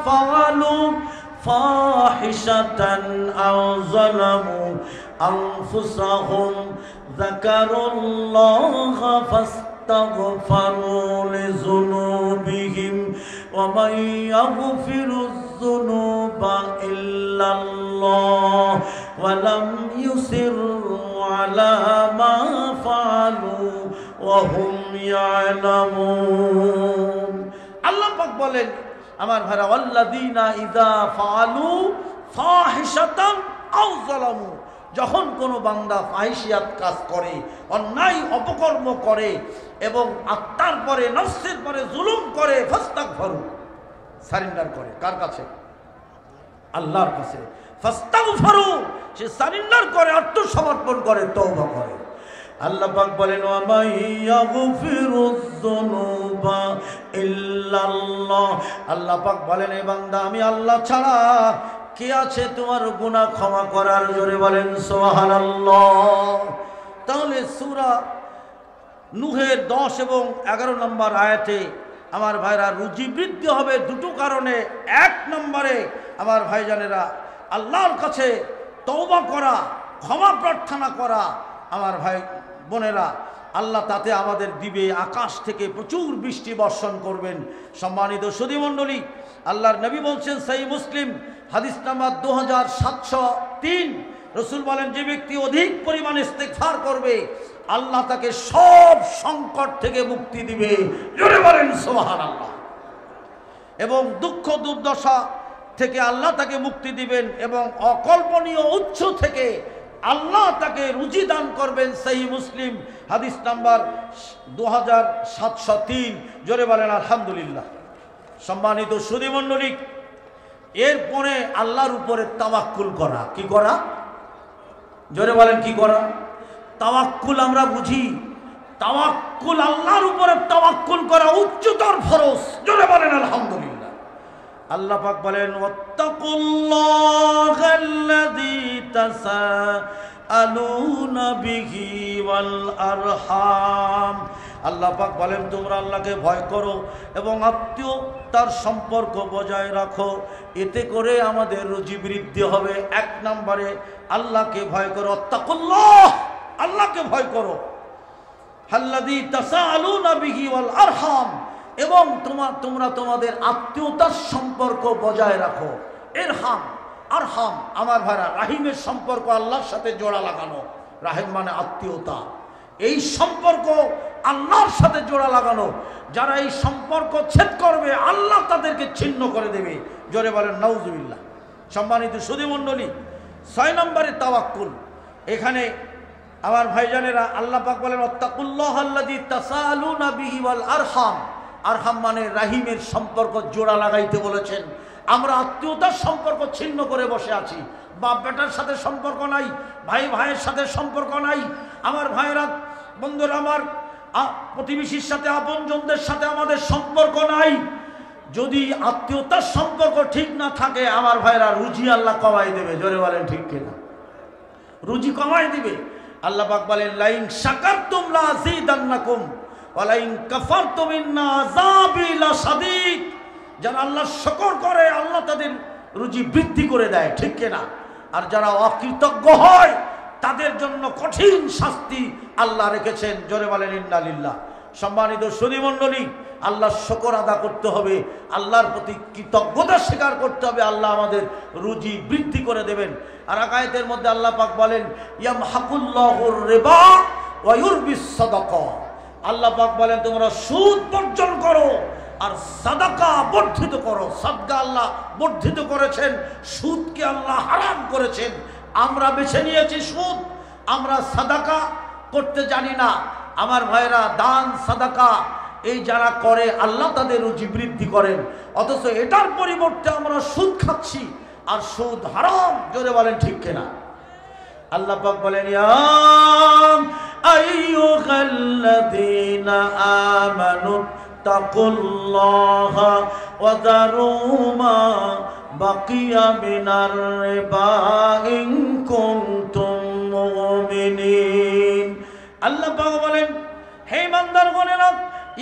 ফাআলু ফাহিশাতান আও যালামু আনফুসাহুম যাকারুল্লাহা ফাস্তাগফারু লিযুনুবিহিম ওয়া মান ইয়াগফিরুয-যুনুবা ইল্লাল্লাহ ওয়া লাম ইউসিররু আলা মা ফাআলু ওয়া হুম ইয়ালামুন। আল্লাহ পাক বলেন, আমার ভাইরা, ওয়াল্লাযীনা ইযা ফাআলু ফাহিশাতান আও যালামু, যখন কোনো বান্দা ফাহিশিয়াত কাজ করে, অন্যায় অপকর্ম করে এবং আত্মার পরে নফসের পরে জুলুম করে, ফাস্তাগফারু, সারেন্ডার করে। কার কাছে? আল্লাহর কাছে। ফাস্তাগফারু, সে সারেন্ডার করে, আত্মসমর্পণ করে, তওবা করে। আল্লাহ পাক বলেন, ওয়া মান ইয়াগফিরুয-যুনুবা ইল্লাল্লাহ, আল্লাহ পাক বলেন, এ বান্দা, আমি আল্লাহ ছাড়া কে আছে তোমার গুনাহ ক্ষমা করার? জোরে বলেন সুবহানাল্লাহ। তাহলে সূরা নূহের 10 এবং 11 নম্বর আয়াতে আমার ভাইরা রুজি বৃদ্ধি হবে দুটো কারণে। এক নম্বরে আমার ভাইজানেরা আল্লাহর কাছে তওবা করা, ক্ষমা প্রার্থনা করা। আমার ভাই বোনেরা, আল্লাহ তাতে আমাদের দিবে, আকাশ থেকে প্রচুর বৃষ্টি বর্ষণ করবেন। সম্মানিত সুধী মণ্ডলী, আল্লাহর নবী বলছেন, সহিহ মুসলিম হাদিস নাম্বার 2703, রসুল বলেন, যে ব্যক্তি অধিক পরিমাণে ইস্তেগফার করবে আল্লাহ তাকে সব সংকট থেকে মুক্তি দিবে। জোরে বলেন সুবহানাল্লাহ। এবং দুঃখ দুর্দশা থেকে আল্লাহ তাকে মুক্তি দিবেন এবং অকল্পনীয় উৎস থেকে আল্লাহ তাকে রুজি দান করবেন। সহিহ মুসলিম হাদিস নাম্বার 2703। জোরে বলেন আলহামদুলিল্লাহ। সম্মানিত সুধী মণ্ডলী, এরপরে আল্লাহর উপরে তাওয়াক্কুল করা। কি করা? জোরে বলেন কি করা? তাওয়াক্কুল আমরা বুঝি, তাওয়াক্কুল আল্লাহর উপরে তাওয়াক্কুল করা উচ্চতর ফরজ। জোরে বলেন আলহামদুলিল্লাহ। আল্লাহ পাক বলেন, ওয়াত্তাকুল্লাহাল্লাযী তাসাআলুনা বিহি ওয়াল আরহাম। আল্লাহ পাক বলেন, তোমরা আল্লাহকে ভয় করো এবং আত্মীয়তার সম্পর্ক বজায় রাখো, এতে করে আমাদের রুজি বৃদ্ধি হবে। এক নম্বরে আল্লাহকে ভয় করো, ওয়াত্তাকুল্লাহ, আল্লাহকে ভয় করো, আল্লাযী তাসাআলুনা বিহি ওয়াল আরহাম, এবং তোমরা তোমাদের আত্মীয়তার সম্পর্ক বজায় রাখো। ইরহাম, আরহাম আমার ভাইরা রাহিমের সম্পর্ক আল্লাহর সাথে জোড়া লাগানো। রাহিম মানে আত্মীয়তা, এই সম্পর্ক আল্লাহর সাথে জোড়া লাগানো। যারা এই সম্পর্ক ছেদ করবে আল্লাহ তাদেরকে ছিন্ন করে দেবে। জোরে বলেন নাউজুবিল্লাহ। সম্মানিত সুধী মণ্ডলী, 6 নম্বরে তাওয়াক্কুল। এখানে আমার ভাইজানেরা আল্লাহ পাক বলেন, ওয়াত্তাকুল্লাহাল্লাযী তাসাআলুনা বিহি ওয়াল আরহাম। আরহাম মানে রাহিমের সম্পর্ক জোড়া লাগাইতে বলেছেন। আমরা আত্মীয়তার সম্পর্ক ছিন্ন করে বসে আছি। বাপ বেটার সাথে সম্পর্ক নাই, ভাই ভাইয়ের সাথে সম্পর্ক নাই। আমার ভাইয়েরা, বন্ধুরা, আমার প্রতিবেশীর সাথে, আপনজনদের সাথে আমাদের সম্পর্ক নাই। যদি আত্মীয়তার সম্পর্ক ঠিক না থাকে আমার ভাইয়েরা, রুজি আল্লাহ কমাই দেবে। জোরে বলেন ঠিক কিনা? রুজি কমাই দিবে। আল্লাহ পাক বলেন, লাইন শাকারতুম লাযীদান্নাকুম ওয়া লাইন কাফারতুম ইন্না আযাবি লাশাদীদ। যারা আল্লাহ শুকর করে আল্লাহ তাদের রুজি বৃদ্ধি করে দেয়, ঠিক কিনা? আর যারা অকৃতজ্ঞ হয় তাদের জন্য কঠিন শাস্তি আল্লাহ রেখেছেন। জোরে বলেন ইন্না লিল্লাহ। সম্মানিত সুধী মণ্ডলী, আল্লাহর শুকর আদা করতে হবে, আল্লাহর প্রতি কৃতজ্ঞতা স্বীকার করতে হবে। আল্লাহ আমাদের রুজি বৃদ্ধি করে দেবেন। আর আয়াতের মধ্যে আল্লাহ পাক বলেন, ইয়ামহাকুল্লাহুর রিবা ওয়া ইউরবিস সাদাকা। আল্লাহ পাক বলেন, তোমরা সুদ বর্জন করো আর সাদাকা বর্ধিত করো। সাদকা আল্লাহ বর্ধিত করেছেন, সুদকে আল্লাহ হারাম করেছেন। আমরা বেছে নিয়েছি সুদ, আমরা সাদাকা করতে জানি না। আমার ভাইরা, দান সাদাকা এই যারা করে আল্লাহ তাদের রুজি বৃদ্ধি করেন, অথচ এটার পরিবর্তে আমরা সুদ খাচ্ছি, আর সুদ হারাম। জোরে বলেন ঠিক কিনা? আল্লাহ পাক বলেন, ইয়া আইয়ুহাল্লাযীনা আমানু তাকুল্লাহা ওয়া যারু মা বাকিয়া মিনার রিবা ইন কুনতুম মুমিনিন। আল্লাহ পাক বলেন, হে ইমানদারগণেরা,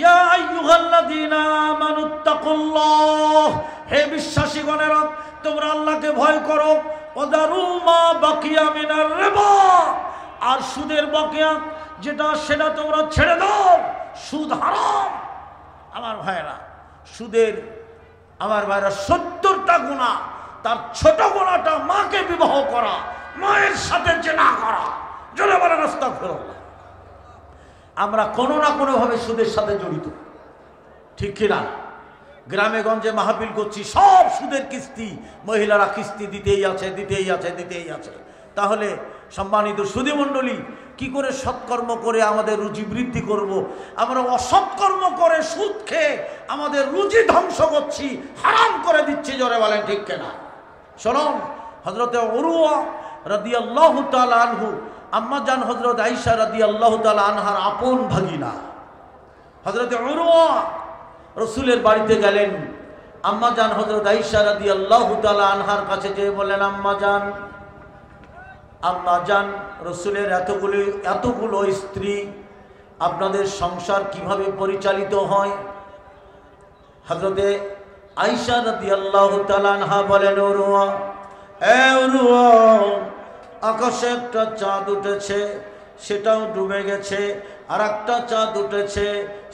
ইয়া আইয়ুহাল্লাযীনা আমানু তাকুল্লাহ, হে বিশ্বাসীগণেরা, তোমরা আল্লাহকে ভয় করো। ওয়া যারু মা বাকিয়া মিনার রিবা, আর সুদের বকেয়া যেটা সেটা তোমরা ছেড়ে দাও। সুদ হারাম। আমার ভাইরা, সুদের আমার ভাইরা 70টা গুনাহ। তার ছোট গুনাহটা মাকে বিবাহ করা, মায়ের সাথে জেনা করা। জোরে বলেন আস্তাগফিরুল্লাহ। আমরা কোনো না কোনোভাবে সুদের সাথে জড়িত, ঠিক কিনা? গ্রামে গঞ্জে মাহফিল করছি, সব সুদের কিস্তি, মহিলারা কিস্তি দিতেই আছে, দিতেই আছে, দিতেই আছে। তাহলে সম্মানিত সুধী মণ্ডলী, কি করে সৎকর্ম করে আমাদের রুজি বৃদ্ধি করব? আমরা অসৎকর্ম করে সুদ খেয়ে আমাদের রুজি ধ্বংস করছি, হারাম করে দিচ্ছি। জোরে বলেন ঠিক কিনা? শুনুন, হযরতে উরওয়া রাদিয়াল্লাহু তাআলা আনহু, আম্মা জান হযরত আয়েশা রাদিয়াল্লাহু তাআলা আনহার আপন ভাগিনা হযরতে উরওয়া রাসূলের বাড়িতে গেলেন। আম্মা জান হযরত আয়েশা রাদিয়াল্লাহু তাআলা আনহার কাছে যেয়ে বললেন, আম্মা জান, রাসূলের এতগুলো স্ত্রী, আপনাদের সংসার কিভাবে পরিচালিত হয়। হযরতে আয়েশা রাদিয়াল্লাহু তাআলা আনহা বলেন, উরওয়া, এ উরওয়া, আকাশে একটা চাঁদ উঠেছে, সেটাও ডুবে গেছে, আর একটা চাঁদ উঠেছে,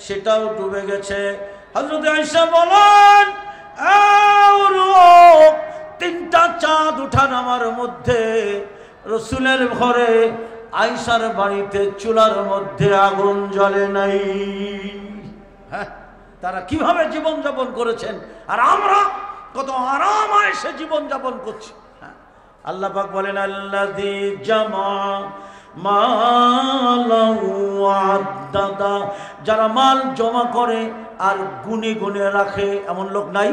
সেটাও ডুবে গেছে। হযরতে আয়েশা বলেন, এ উরওয়া, তিনটা চাঁদ উঠার আমার মধ্যে রাসূলের ঘরে আয়েশার বাড়িতে চুলার মধ্যে আগুন জ্বলে নাই। হ্যাঁ, তারা কিভাবে জীবন যাপন করেছেন, আর আমরা কত আরাম আয়েশে জীবন যাপন করছি। আল্লাহ পাক বলেন, আল্লাযী জামা মালাহু ওয়াদ্দাদা, যারা মাল জমা করে আর গুনে গুনে রাখে, এমন লোক নাই।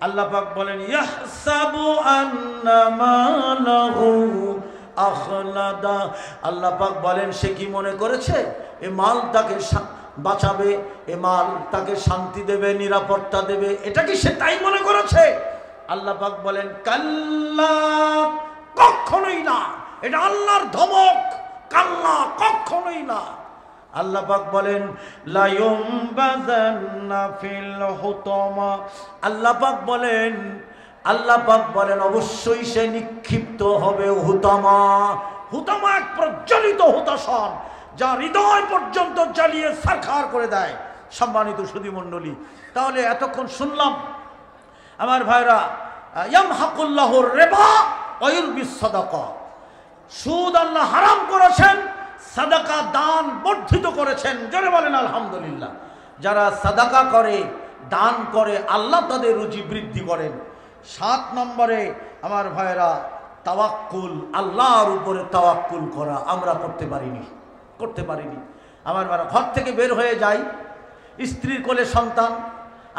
আল্লাহ পাক বলেন, ইয়াহসাবু আন্না মালাহু আখলাদা, আল্লাহ পাক বলেন, সে কি মনে করেছে এ মাল তাকে বাঁচাবে, এ মাল তাকে শান্তি দেবে, নিরাপত্তা দেবে, এটা কি সে তাই মনে করেছে? আল্লাহ পাক বলেন, কাল্লা, কখনোই না, এটা আল্লাহর ধমক, কাল্লা, কখনোই না। আল্লাহ পাক বলেন, লা ইউমবাযান্না ফিল হুতামা, আল্লাহ পাক বলেন অবশ্যই সে নিক্ষিপ্ত হবে হুতামা। হুতামা এক প্রজ্বলিত হুতাশন, যা হৃদয় পর্যন্ত জ্বালিয়ে ছারখার করে দেয়। সম্মানিত সুধীমণ্ডলী, তাহলে এতক্ষণ শুনলাম আমার ভাইরা, ইয়ামহাকুল্লাহুর রিবা ওয়া ইউরবিস সাদাকা, সুদ আল্লাহ হারাম করেছেন, সাদাকা দান বর্ধিত করেছেন। জোরে বলেন আলহামদুলিল্লাহ। যারা সাদাকা করে, দান করে, আল্লাহ তাদের রুজি বৃদ্ধি করেন। 7 নম্বরে আমার ভাইরা, তাওয়াক্কুল, আল্লাহর উপরে তাওয়াক্কুল করা আমরা করতে পারিনি। আমার ভাইরা ঘর থেকে বের হয়ে যায়, স্ত্রীর কোলে সন্তান,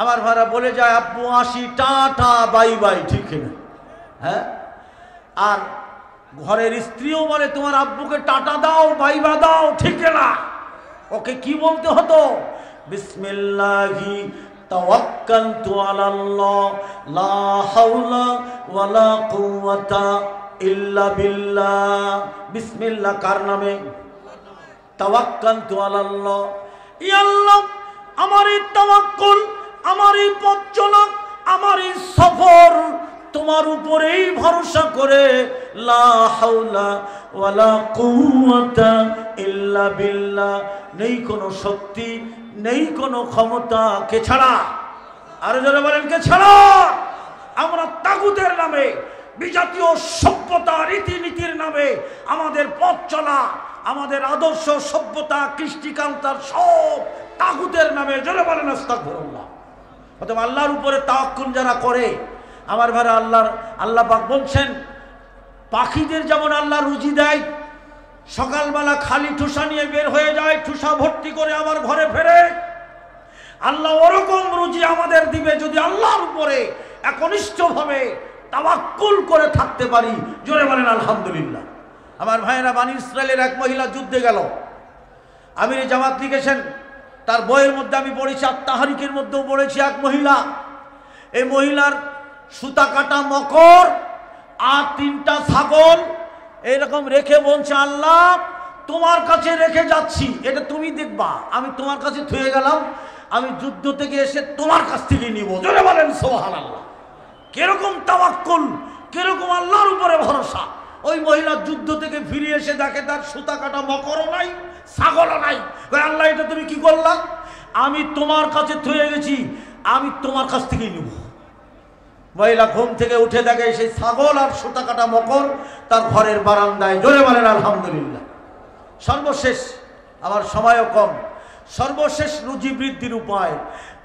আমার ভাইরা বলে যায়, আব্বু আসি, টাটা বাই বাই, ঠিক না? হ্যাঁ, আর ঘরের স্ত্রীও বলে, তোমার আব্বুকে টাটা দাও, বাইবা দাও, ঠিক না? ওকে কি বলতে হতো? বিসমিল্লাহি তাওয়াক্কালতু আলাল্লাহ, লা হাওলা ওয়ালা কুওয়াতা ইল্লা বিল্লাহ। বিসমিল্লাহ কার নামে? তাওয়াক্কালতু আলাল্লাহ। ইয়া আল্লাহ, আমার এই তাওয়াক্কুল, আমার এই পথ চলা, আমার এই সফর তোমার উপরেই ভরসা করে, লা হাওলা ওয়ালা কুওয়াতা ইল্লা বিল্লাহ, নেই কোনো শক্তি, নেই কোনো ক্ষমতা, কে ছাড়া? আরো যারা বলেন, কে ছাড়া? আমরা তাগুতের নামে, বিজাতীয় সভ্যতা রীতিনীতির নামে আমাদের পথ চলা, আমাদের আদর্শ, সভ্যতা, কৃষ্টিকান্তার সব তাগুতের নামে। যারা বলেন আস্তাগফিরুল্লাহ। অতএব আল্লাহর উপরে তাওয়াক্কুল যারা করে, আমার ভাইরা, আল্লাহ পাক বলছেন, পাখিদের যেমন আল্লাহ রুজি দেয়, সকালবেলা খালি ঠুসা নিয়ে বের হয়ে যায়, ঠুসা ভর্তি করে আবার ঘরে ফেরে, আল্লাহ ওরকম রুজি আমাদের দিবে যদি আল্লাহর উপরে একনিষ্ঠভাবে তাওয়াক্কুল করে থাকতে পারি। জোরে বলেন আলহামদুলিল্লাহ। আমার ভাইয়েরা, বানি ইসরায়েলের এক মহিলা যুদ্ধে গেল, আমিরে জামাত লিখেছেন, তার বইয়ের মধ্যে আমি পড়েছি, আর তাহারিকের মধ্যেও পড়েছি, এক মহিলা, এই মহিলার সুতা কাটা মকর আর 3টা ছাগল এরকম রেখে বলছে, আল্লাহ তোমার কাছে রেখে যাচ্ছি, এটা তুমি দেখবা, আমি তোমার কাছে থুয়ে গেলাম, আমি যুদ্ধ থেকে এসে তোমার কাছ থেকে নিব। জোরে বলেন সুবহানাল্লাহ। কিরকম তাওয়াক্কুল, কিরকম আল্লাহর উপরে ভরসা। ওই মহিলা যুদ্ধ থেকে ফিরে এসে দেখে তার সুতা কাটা মকরও নাই, ছাগলও নাই। আল্লাহ, এটা তুমি কি করলা? আমি তোমার কাছে থুয়ে গেছি, আমি তোমার কাছ থেকেই নিব। মহিলা ঘুম থেকে উঠে দেখে সেই ছাগল আর সুতা কাটা মকর তার ঘরের বারান্দায়। জোরে বলেন আলহামদুলিল্লাহ। সর্বশেষ, আমার সময়ও কম, সর্বশেষ রুজি বৃদ্ধির উপায়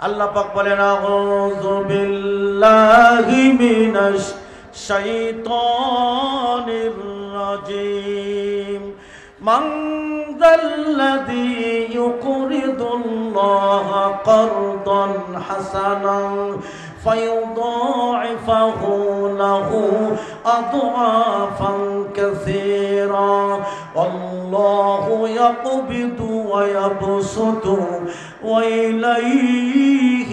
আল্লাহ পাক বলেন, আউযু বিল্লাহি মিনাশ শাইতানির রাজিম, মান যাল্লাযী ইউকরিদুল্লাহা কারদান হাসানান فيضاعفه له أضعافا كثيرا والله يقبض ويبسط وإليه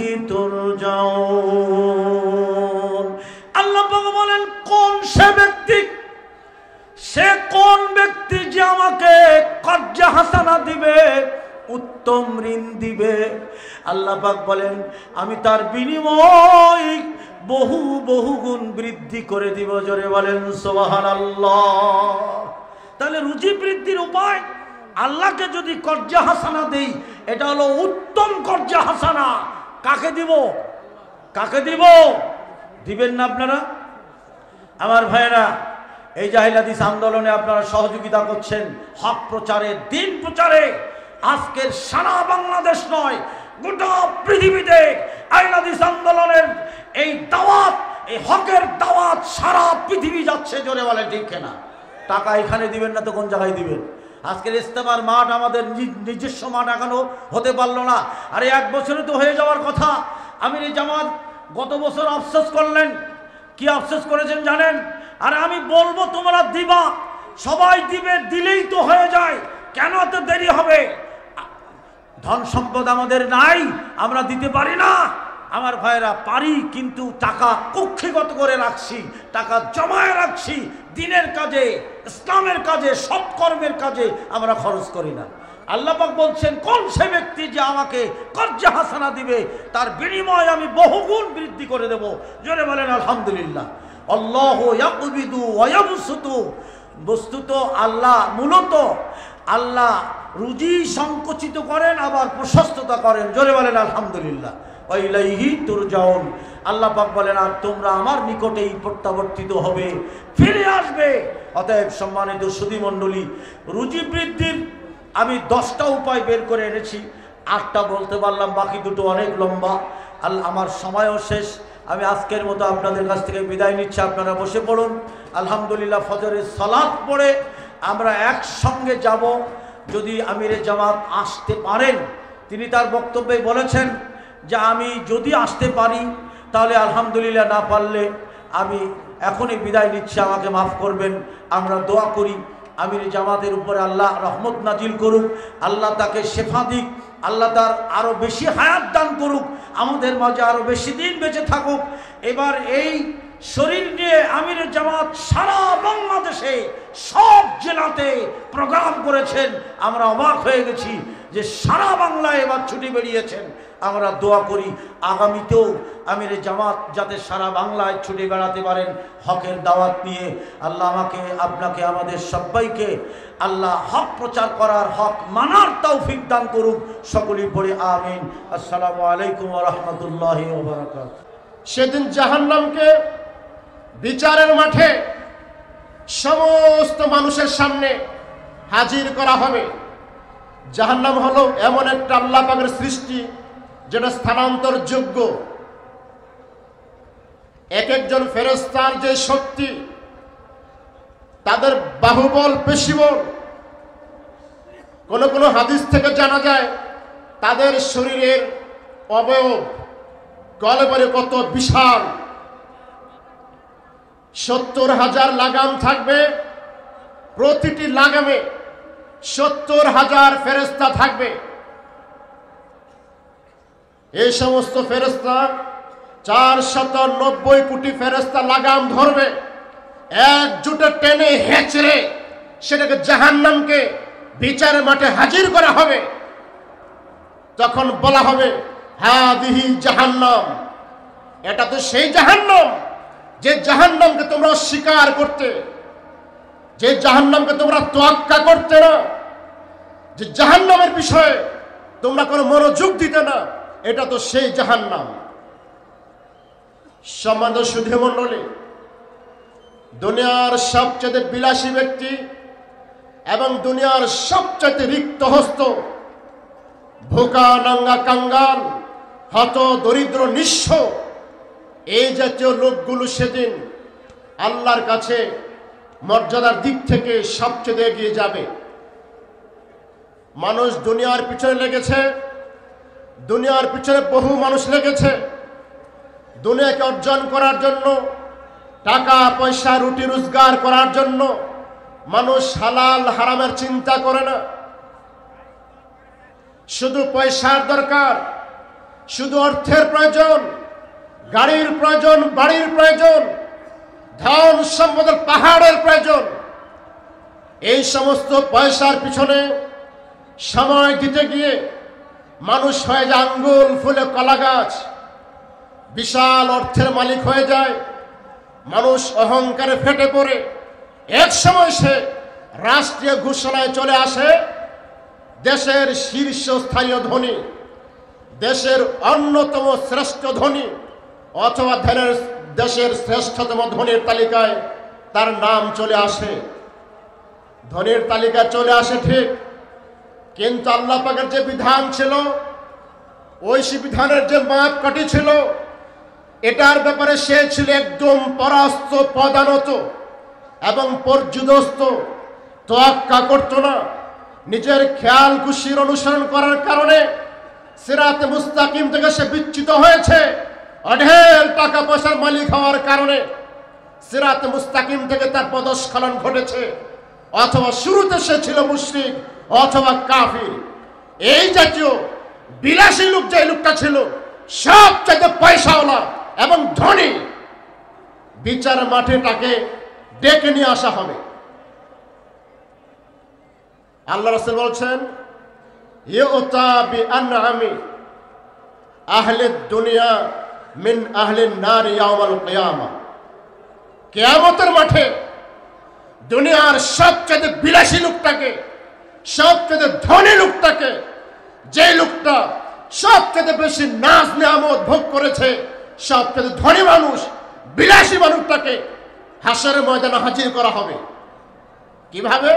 ترجعون। আল্লাহ বলেন, কোন সে ব্যক্তি সে কোন ব্যক্তি যে আমাকে কর্জা হাসানা দিবে, উত্তম ঋণ দিবে, আল্লাহ পাক বলেন আমি তার বিনিময় বহু বহু গুণ বৃদ্ধি করে দিব। জোরে বলেন সুবহানাল্লাহ। তাহলে রুজি বৃদ্ধির উপায়, আল্লাহকে যদি কর্জা হাসানা দেই, এটা হলো উত্তম কর্জা হাসানা। কাকে দিব? কাকে দিব? দিবেন না আপনারা? আমার ভাইয়েরা, এই জাহিল হাদিস আন্দোলনে আপনারা সহযোগিতা করছেন, হক প্রচারে, দিন প্রচারে। আজকের সারা বাংলাদেশ নয়, গোটা পৃথিবীতে আহিল হাদিস আন্দোলনের এই দাওয়াত, এই হকের দাওয়াত সারা পৃথিবী যাচ্ছে। জোরে বলে ঠিক না? টাকা এখানে দিবেন না তো কোন জায়গায় দিবেন? আজকের ইস্তেমার মাঠ আমাদের নিজস্ব মাঠ এখনো হতে পারলো না। আরে 1 বছরে তো হয়ে যাওয়ার কথা। আমির জামাত গত বছর আফসোস করলেন। কি আফসোস করেছেন জানেন? আরে আমি বলবো তোমরা দিবা, সবাই দিবে, দিলেই তো হয়ে যায়, কেন এত দেরি হবে? ধন সম্পদ আমাদের নাই, আমরা দিতে পারি না। আমার ভাইরা পারি, কিন্তু টাকা কক্ষিগত করে রাখছি, টাকা জমায় রাখছি, দিনের কাজে, ইসলামের কাজে, সৎ কর্মের কাজে আমরা খরচ করি না। আল্লাহ পাক বলছেন কোন সে ব্যক্তি যে আমাকে কর্জা হাসানা দিবে, তার বিনিময় আমি বহুগুণ বৃদ্ধি করে দেব। জোরে বলেন আলহামদুলিল্লাহ। আল্লাহু ইয়াকবিদু ওয়া ইয়াবসুতু। বস্তুত আল্লাহ, মূলত আল্লাহ রুজি সংকুচিত করেন, আবার প্রশস্ততা করেন। জোরে বলেন আলহামদুলিল্লাহ। ওয়া ইলাইহি তুরজাউন। আল্লাহ পাক বলেন আর তোমরা আমার নিকটেই প্রত্যাবর্তিত হবে, ফিরে আসবে। অতএব সম্মানিত সুধী মণ্ডলী, রুজি বৃদ্ধির আমি 10টা উপায় বের করে এনেছি। 8টা বলতে পারলাম, বাকি 2টো অনেক লম্বা। আমার সময়ও শেষ। আমি আজকের মতো আপনাদের কাছ থেকে বিদায় নিচ্ছি। আপনারা বসে পড়ুন। আলহামদুলিল্লাহ ফজরের সালাত পড়ে আমরা একসঙ্গে যাব। যদি আমিরে জামাত আসতে পারেন, তিনি তার বক্তব্যে বলেছেন যে আমি যদি আসতে পারি তাহলে আলহামদুলিল্লাহ, না পারলে আমি এখনই বিদায় নিচ্ছি, আমাকে মাফ করবেন। আমরা দোয়া করি আমির জামাতের উপরে আল্লাহ রহমত নাজিল করুক, আল্লাহ তাকে শেফা দিক, আল্লাহ তার আরো বেশি হায়াত দান করুক, আমাদের মাঝে আরো বেশি দিন বেঁচে থাকুক। এবার এই শরীর নিয়ে আমির জামাত সারা বাংলাদেশে সব জেলাতে প্রোগ্রাম করেছেন। আমরা অবাক হয়ে গেছি যে সারা বাংলায় এবার ছুটি বেরিয়েছেন। আমরা দোয়া করি আগামীতেও আমির জামাত যাতে সারা বাংলায় ছুটে বেড়াতে পারেন হকের দাওয়াত নিয়ে। আল্লাহ আমাকে, আপনাকে, আমাদের সবাইকে আল্লাহ হক প্রচার করার, হক মানার তৌফিক দান করুক। সকলেই পড়ে আমিন। আসসালামু আলাইকুম ওয়া রাহমাতুল্লাহি ওয়া বারাকাতুহু। সেদিন জাহান্নামকে বিচারের মাঠে সমস্ত মানুষের সামনে হাজির করা হবে। জাহান্নাম হলো এমন একটা আল্লাহ পাকের সৃষ্টি যেটা স্থানান্তর যোগ্য। এক একজন ফেরেশতার যে শক্তি, তাদের বাহুবল, পেশিবল। কোন কোন হাদিস থেকে জানা যায় তাদের শরীরের অবয়ব গলেবরে কত বিশাল। 70,000 লাগাম থাকবে, প্রতিটি লাগামে 70,000 ফেরেশতা থাকবে। এই সমস্ত ফেরেশতা 490 কোটি ফেরেশতা লাগাম ধরবে, একজোটে টেনে হেঁচড়ে সেটাকে জাহান্নামকে বিচারের মাঠে হাজির করা হবে। তখন বলা হবে হাদিহি জাহান্নাম, এটা তো সেই জাহান্নাম যে জাহান্নামকে তোমরা স্বীকার করতে, যে জাহান্নামকে তোমরা তোয়াক্কা করতে না, যে জাহান্নামের বিষয়ে তোমরা কোনো মনোযোগ দিতে না, এটা তো সেই জাহান্নাম। সম্মানিত সুধী মণ্ডলী, দুনিয়ার সবচেয়ে বিলাসী ব্যক্তি এবং দুনিয়ার সবচেয়ে রিক্ত হস্ত, ভোকা নাঙ্গা কাঙ্গাল, হত দরিদ্র নিঃস্ব, এই জাতীয় লোকগুলো সেদিন আল্লাহর কাছে মর্যাদার দিক থেকে সবচেয়ে এগিয়ে যাবে। মানুষ দুনিয়ার পিছনে লেগেছে, দুনিয়ার পিছনে বহু মানুষ লেগেছে। দুনিয়াকে অর্জন করার জন্য, টাকা পয়সা রুটি রোজগার করার জন্য মানুষ হালাল হারামের চিন্তা করে না। শুধু পয়সার দরকার, শুধু অর্থের প্রয়োজন, গাড়ির প্রয়োজন, বাড়ির প্রয়োজন, ধন সম্পদের পাহাড়ের প্রয়োজন, এই সমস্ত পয়সার পিছনে সময় দিতে গিয়ে মানুষ হয়ে যায় আঙ্গুল ফুলে কলা গাছ, বিশাল অর্থের মালিক হয়ে যায়। মানুষ অহংকারে ফেটে পড়ে এক সময় সে রাষ্ট্রীয় ঘোষণায় চলে আসে দেশের শীর্ষস্থানীয় ধনী, দেশের অন্যতম শ্রেষ্ঠ ধনী, অথবা দেশের শ্রেষ্ঠতম ধনীর তালিকায় তার নাম চলে আসে। ধনীর তালিকায় চলে আসে ঠিক, কিন্তু আল্লাহ পাকের যে বিধান ছিল, ওই বিধানের যে মাপকাঠি ছিল, এটার ব্যাপারে সে ছিল একদম পরাস্ত, পদানত এবং পর্যুদস্ত, তোয়াক্কা করত না। নিজের খেয়াল খুশির অনুসরণ করার কারণে সিরাতে মুস্তাকিম থেকে সে বিচ্যুত হয়েছে। অঢেল টাকা পয়সার মালিক হওয়ার কারণে সিরাতে মুস্তাকিম থেকে তার পদস্খলন ঘটেছে। অথবা শুরুতে সে ছিল মুশরিক অথবা কাফির। এই জাতীয় বিলাসী লোক যে লোকটা ছিল, সবচেয়ে পয়সাওয়ালা এবং ধনী, বিচার মাঠে তাকে ডেকে নিয়ে আসা হবে। আল্লাহ রাসূল বলছেন, ইউতা বিআনআমি আহলে দুনিয়া মিন আহলে নার ইয়াউমাল কিয়ামা। কিয়ামতের মাঠে দুনিয়ার সবচেয়ে বিলাসী লোকটাকে, সবচেয়ে ধনী লোকটাকে, যে লোকটা সবচেয়ে বেশি নাজ নেয়ামত ভোগ করেছে, সবচেয়ে ধনী মানুষ, বিলাসী মানুষটাকে হাসরের ময়দানে হাজির করা হবে। কিভাবে?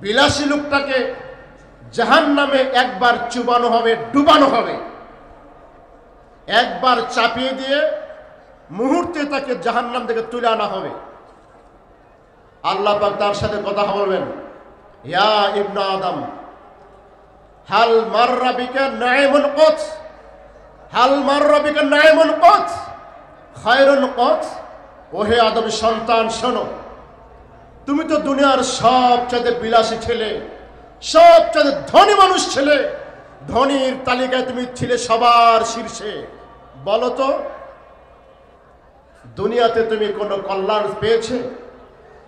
বিলাসী লোকটাকে জাহান্নামে একবার চুবানো হবে, ডুবানো হবে। একবার চাপিয়ে দিয়ে মুহূর্তে তাকে জাহান্নাম থেকে তুলে আনা হবে। আল্লাহ পাক তার সাথে কথা বলবেন, ইয়া ইবনে আদম হাল মাররা বিকা নাইমুন কত, হাল মাররা বিকা নাইমুন কত খায়রুন কত। ওহে আদম সন্তান, শোনো, তুমি তো দুনিয়ার সবচেয়ে বিলাসী ছেলে, সবচেয়ে ধনী মানুষ ছেলে, ধনীর তালিকায় তুমি ছিলে সবার শীর্ষে। বলো তো, দুনিয়াতে তুমি কোনো কল্যাণ পেয়েছে?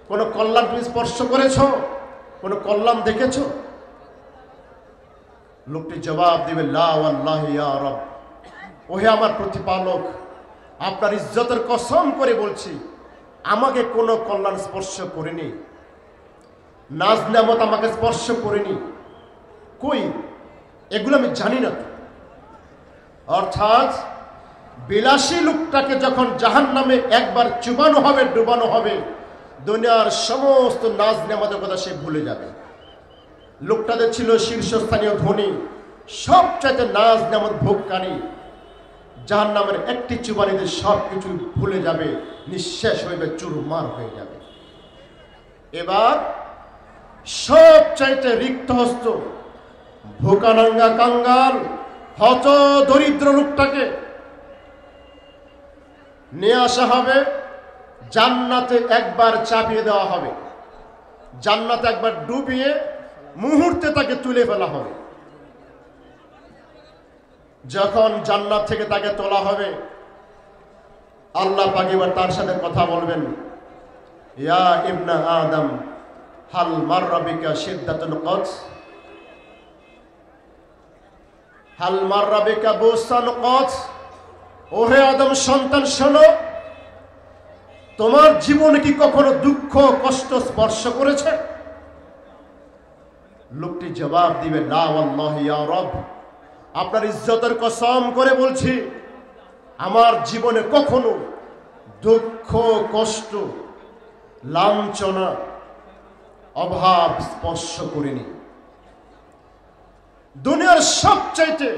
কোনো কল্যাণ তুমি স্পর্শ করেছ? কোনো কল্যাণ দেখেছ? লোকটি জবাব দিবে, লা ওয়াল্লাহি ইয়া রব, ওহে আমার প্রতিপালক, আপনার ইজ্জতের কসম করে বলছি, আমাকে কোনো কল্যাণ স্পর্শ করেনি, নাজ নেয়ামত আমাকে স্পর্শ করেনি। কই? এগুলো আমি জানি না। অর্থাৎ বিলাসী লোকটাকে যখন জাহান্নামে একবার চুবানো হবে, ডুবানো হবে, দুনিয়ার সমস্ত নাজ নেয়ামতের কথা সে ভুলে যাবে। লোকটাদের ছিল শীর্ষস্থানীয় ধনী, সবচাইতে নাজ নেয়ামত ভোগকারী, জাহান্নামের একটি চুবানিতে সব কিছু ভুলে যাবে, নিঃশেষ হইবে, চুরমার হয়ে যাবে। এবার সবচাইতে রিক্ত হস্ত, ভোকানাঙ্গা, কাঙ্গাল, হত দরিদ্র লোকটাকে নিয়ে আসা হবে, জান্নাতে একবার চাপিয়ে দেওয়া হবে, জান্নাতে একবার ডুবিয়ে মুহূর্তে তাকে তুলে ফেলা হবে। যখন জান্নাত থেকে তাকে তোলা হবে, আল্লাহ পাক এবার তার সাথে কথা বলবেন, ইয়া ইবনে আদম হাল মাররা বিকা শিদ্দাতুল কত, হাল মাররা বিকা বুসান কত। ওহে আদম সন্তান, শোনো, তোমার জীবনে কি কখনো দুঃখ কষ্ট স্পর্শ করেছে? লোকটি জবাব দিবে, লা ওয়াল্লাহি ইয়া রব, আপনার ইজ্জতের কসম করে বলছি, আমার জীবনে কখনো দুঃখ কষ্ট লাঞ্ছনা অভাব স্পর্শ করিনি। দুনিয়ার সবচাইতে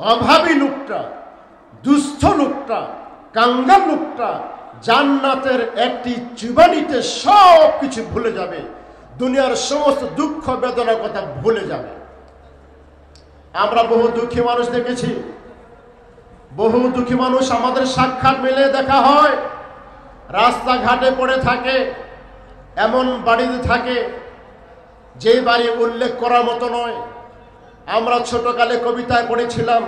অভাবী লোকটা, দুস্থ লোকটা, কাঙ্গাল লোকটা জান্নাতের একটি চুবানিতে সব কিছু ভুলে যাবে, দুনিয়ার সমস্ত দুঃখ বেদনার কথা ভুলে যাবে। আমরা বহু দুঃখী মানুষ দেখেছি, বহু দুঃখী মানুষ আমাদের সাক্ষাৎ মিলে দেখা হয়, রাস্তাঘাটে পড়ে থাকে, এমন বাড়িতে থাকে যে বাড়ি উল্লেখ করার মতো নয়। আমরা ছোটকালে কবিতায় পড়েছিলাম,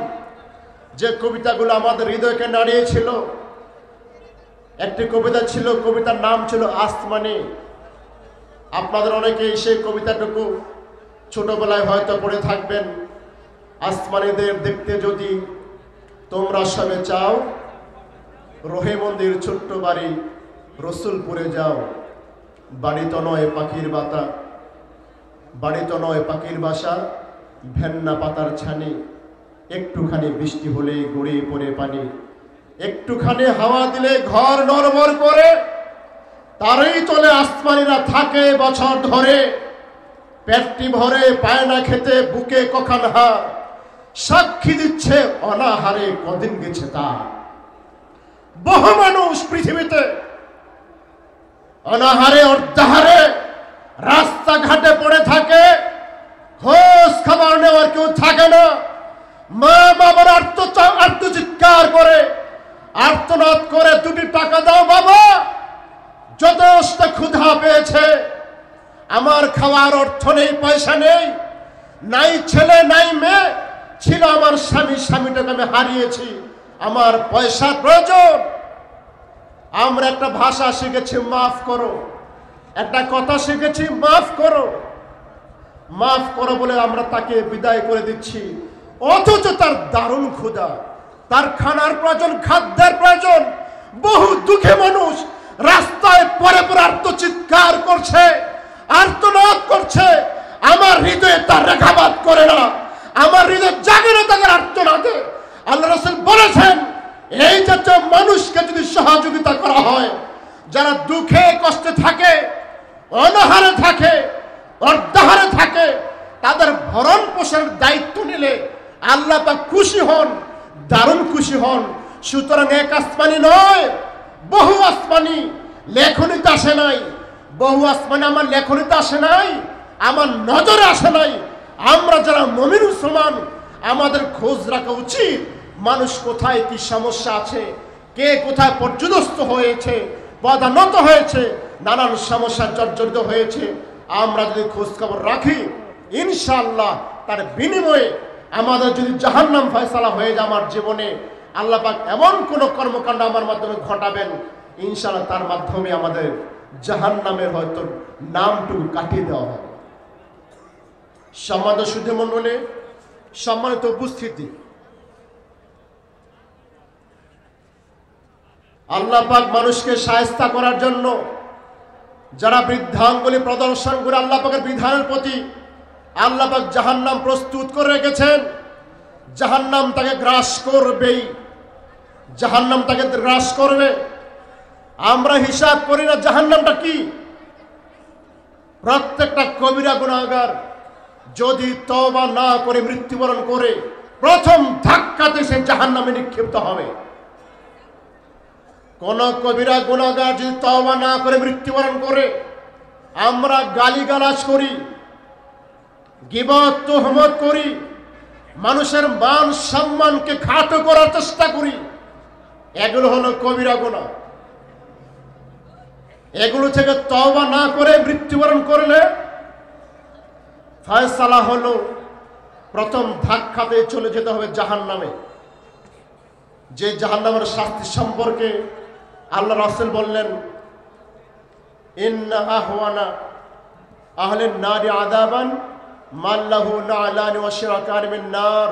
যে কবিতাগুলো আমাদের হৃদয়কে নাড়িয়েছিল। একটি কবিতা ছিল, কবিতার নাম ছিল আসমানি। আপনাদের অনেকেই সেই কবিতাটুকু ছোটবেলায় হয়তো পড়ে থাকবেন। আসমানিদের দেখতে যদি তোমরা সবে চাও, রহে মন্দির ছোট্ট বাড়ি রসুলপুরে যাও। বাড়িতে নয় পাখির বাতা, বাড়িতে নয় পাখির বাসা, ভেন্না পাতার ছানি। একটুখানি বৃষ্টি হলে গড়িয়ে পড়ে পানি, একটুখানি হাওয়া দিলে ঘর নড়বড় করে। তারই তলে আসমানিরা থাকে বছর ধরে। পেটটি ভরে পায় না খেতে, বুকে কখান হার, সাক্ষী দিচ্ছে অনাহারে কদিন গেছে তা। বহু মানুষ পৃথিবীতে অনাহারে অর্ধাহারে রাস্তাঘাটে পড়ে থাকে, খোঁজ খাবার নেওয়ার কেউ থাকে না। মা বাবার আর্তচিৎকার করে, আর্তনাদ করে, 2টি টাকা দাও বাবা, যথেষ্ট ক্ষুধা পেয়েছে, আমার খাওয়ার অর্থ নেই, পয়সা নেই, নাই ছেলে নাই মেয়ে, ছিল আমার স্বামী, স্বামীটাকে আমি হারিয়েছি, আমার পয়সার প্রয়োজন। আমরা একটা ভাষা শিখেছি, মাফ করো, একটা কথা শিখেছি, মাফ করো। মাফ করো বলে আমরা তাকে বিদায় করে দিচ্ছি, অথচ তার দারুণ ক্ষুধা, তার খানার প্রয়োজন, খাদ্যের প্রয়োজন। বহু দুঃখী মানুষ রাস্তায় পরে পরে আর্তচিৎকার করছে, আর্তনাদ করছে। আমার হৃদয়ে তার রেখাপাত করে না, আমার হৃদয় জাগে না তাদের আর্তনাদে। আল্লাহ রাসূল বলেছেন, এই জাতীয় মানুষকে যদি সহযোগিতা করা হয়, যারা দুঃখে কষ্টে থাকে, অনাহারে থাকে, অর্ধাহারে থাকে, তাদের ভরণ পোষণের দায়িত্ব নিলে আল্লাহ পাক খুশি হন, দারুণ খুশি হন। সুতরাং এক আসমানি নয়, বহু আসমানি। লেখনীতে আসে নাই, বহু আসমানি আমার লেখনীতে আসে নাই, আমার নজরে আসে নাই। আমরা যারা মুমিন মুসলমান, আমাদের খোঁজ রাখা উচিত, মানুষ কোথায় কি সমস্যা আছে, কে কোথায় পর্যদস্ত হয়েছে, পদানত হয়েছে, নানান সমস্যার জর্জরিত হয়েছে। আমরা যদি খোঁজ খবর রাখি, ইনশাআল্লাহ তার বিনিময়ে আমাদের যদি জাহান্নাম ফয়সালা হয়ে যায় আমার জীবনে, আল্লাহ পাক এমন কোন কর্মকাণ্ড আমার মাধ্যমে ঘটাবেন, ইনশাআল্লাহ তার মাধ্যমে আমাদের জাহান্নামের হয়তো নামটুকু কাটিয়ে দেওয়া হবে। সম্মানিত সুধী মণ্ডলী, সম্মানিত উপস্থিতি, আল্লাহ পাক মানুষকে শায়েস্তা করার জন্য যারা বৃদ্ধাঙ্গুলি প্রদর্শন করে আল্লাহ পাকের বিধানের প্রতি, আল্লাহ পাক জাহান্নাম প্রস্তুত করে রেখেছেন। জাহান্নাম তাকে গ্রাস করবেই, জাহান্নাম তাকে গ্রাস করবে। আমরা হিসাব করি না জাহান্নামটা কি। প্রত্যেকটা কবিরা গুনাহগার যদি তওবা না করে মৃত্যুবরণ করে, প্রথম ধাক্কাতে সে জাহান্নামে নিক্ষিপ্ত হবে। কোন কবিরা গুনাহগার যদি তওবা না করে মৃত্যুবরণ করে, আমরা গালিগালাজ করি, গীবত তুহমত করি, মানুষের মান সম্মানকে খাটো করার চেষ্টা করি, এগুলো হলো কবিরা গুনাহ। এগুলো থেকে তওবা না করে মৃত্যুবরণ করলে ফয়সালা হলো প্রথম ধাক্কাতে চলে যেতে হবে জাহান্নামে। যে জাহান্নামের শাস্তি সম্পর্কে আল্লাহ রাসূল বললেন, ইন্না আহওয়ানা আহলিন নারি আযাবান মাল্লাহু নালানি ওয়া শিরাকান মিন নার।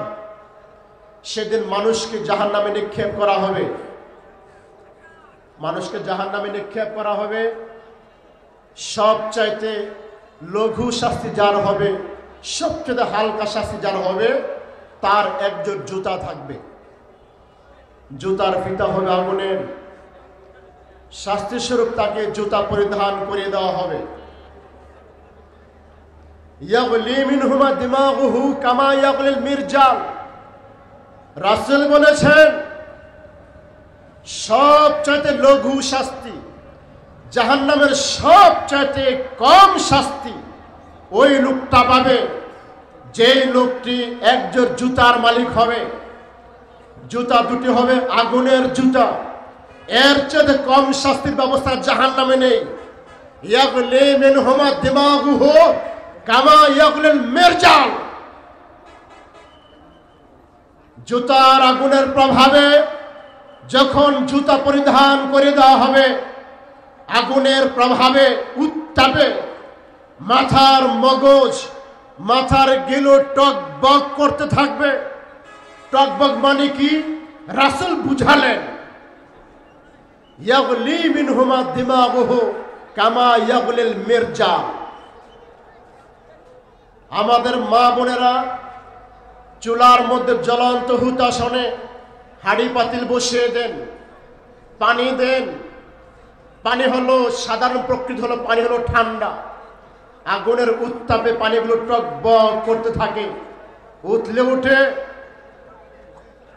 সেদিন মানুষকে জাহান্নামে নিক্ষেপ করা হবে, মানুষকে জাহান্নামে নিক্ষেপ করা হবে। সবচাইতে লঘু শাস্তি যার হবে, সবচেয়ে হালকা শাস্তি যার হবে, তার একজন জুতা থাকবে, জুতার ফিতা হবে আগুনের। শাস্তি স্বরূপ তাকে জুতা পরিধান করিয়ে দেওয়া হবে। ইয়াগলি মিনহুমা দিমাগুহু কামা ইয়াগলিল মিরজাল। রাসূল বলেছেন, সবচাইতে লঘু শাস্তি, জাহান্নামের সবচাইতে কম শাস্তি ওই লোকটা পাবে যেই লোকটি একজন জুতার মালিক হবে। জুতা দুটি হবে আগুনের জুতা, এর চেয়ে কম শাস্তির ব্যবস্থা জাহান্নামে নেই। ইয়াগলি মিনহুমা দিমাগুহু কামা ইয়াগলিল মিরজাল। জুতার আগুনের প্রভাবে যখন জুতা পরিধান করে দেওয়া হবে, আগুনের প্রভাবে উত্তাপে মাথার মগজ, মাথার গিলো টকবক করতে থাকবে। টকবক মানে কি? রাসূল বুঝালেন, ইয়াগলি মিনহুমা দিমাগুহু কামা ইয়াগলিল মির্জা। আমাদের মা বোনেরা চুলার মধ্যে জ্বলন্ত হুতাসনে হাঁড়ি পাতিল বসিয়ে দেন, পানি দেন। পানি হলো সাধারণ প্রকৃতি, হলো পানি হলো ঠান্ডা। আগুনের উত্তাপে পানিগুলো টকবক করতে থাকে, উতলে উঠে।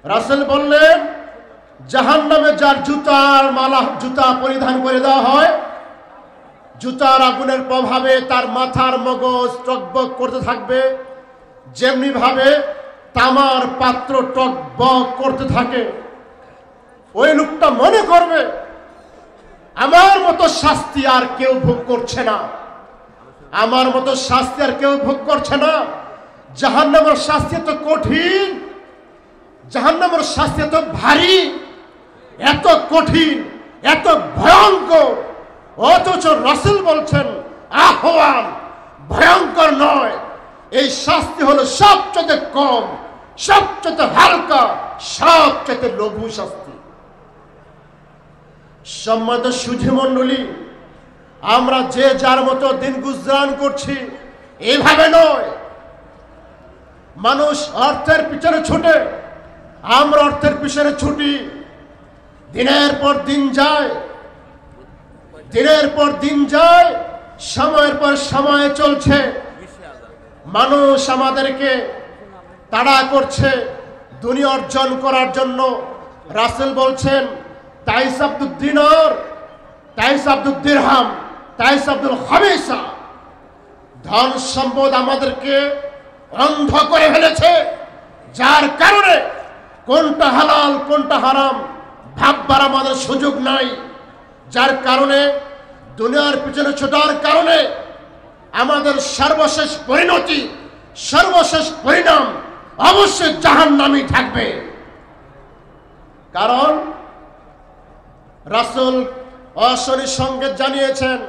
রাসূল বললেন, জাহান্নামে যার জুতা পরিধান করে দেওয়া হয়, জুতার আগুনের প্রভাবে তার মাথার মগজ টকবক করতে থাকবে, যেমনি ভাবে তামার পাত্র টকবক করতে থাকে। ওই লোকটা মনে করবে, আমার মতো শাস্তি আর কেউ ভোগ করছে না, আমার মতো শাস্তি আর কেউ ভোগ করছে না। জাহান্নামের শাস্তি এত কঠিন, জাহান্নামের শাস্তি এত ভারী, এত কঠিন, এত ভয়ঙ্কর, অথচ রাসূল বলছেন আহওয়ান, ভয়ঙ্কর নয়। এই শাস্তি হলো সবচেয়ে কম, সবচেয়ে হালকা, সবচেয়ে লঘু শাস্তি। সম্মানিত সুধী মণ্ডলী, আমরা যে যার মতো দিন গুজরান করছি, এইভাবে নয়। মানুষ অর্থের পিছনে ছুটে, আমরা অর্থের পিছনে ছুটি। দিনের পর দিন যায়, দিনের পর দিন যায়, সময়ের পর সময় চলছে। মানুষ আমাদেরকে তাড়া করছে দুনিয়া অর্জন করার জন্য। রাসূল বলছেন, তাইস আব্দুদ দিনার, তাইস আব্দুদ দিরহাম, তাইস আব্দুল খামিসা। ধন সম্পদ আমাদেরকে অন্ধ করে ফেলেছে, যার কারণে কোনটা হালাল কোনটা হারাম ভাববার আমাদের সুযোগ নাই। যার কারণে দুনিয়ার পিছনে ছোটার কারণে আমাদের সর্বশেষ পরিণতি, সর্বশেষ পরিণাম অবশ্যই জাহান্নামই থাকবে। কারণ রাসূল অশনি সংকেত জানিয়েছেন,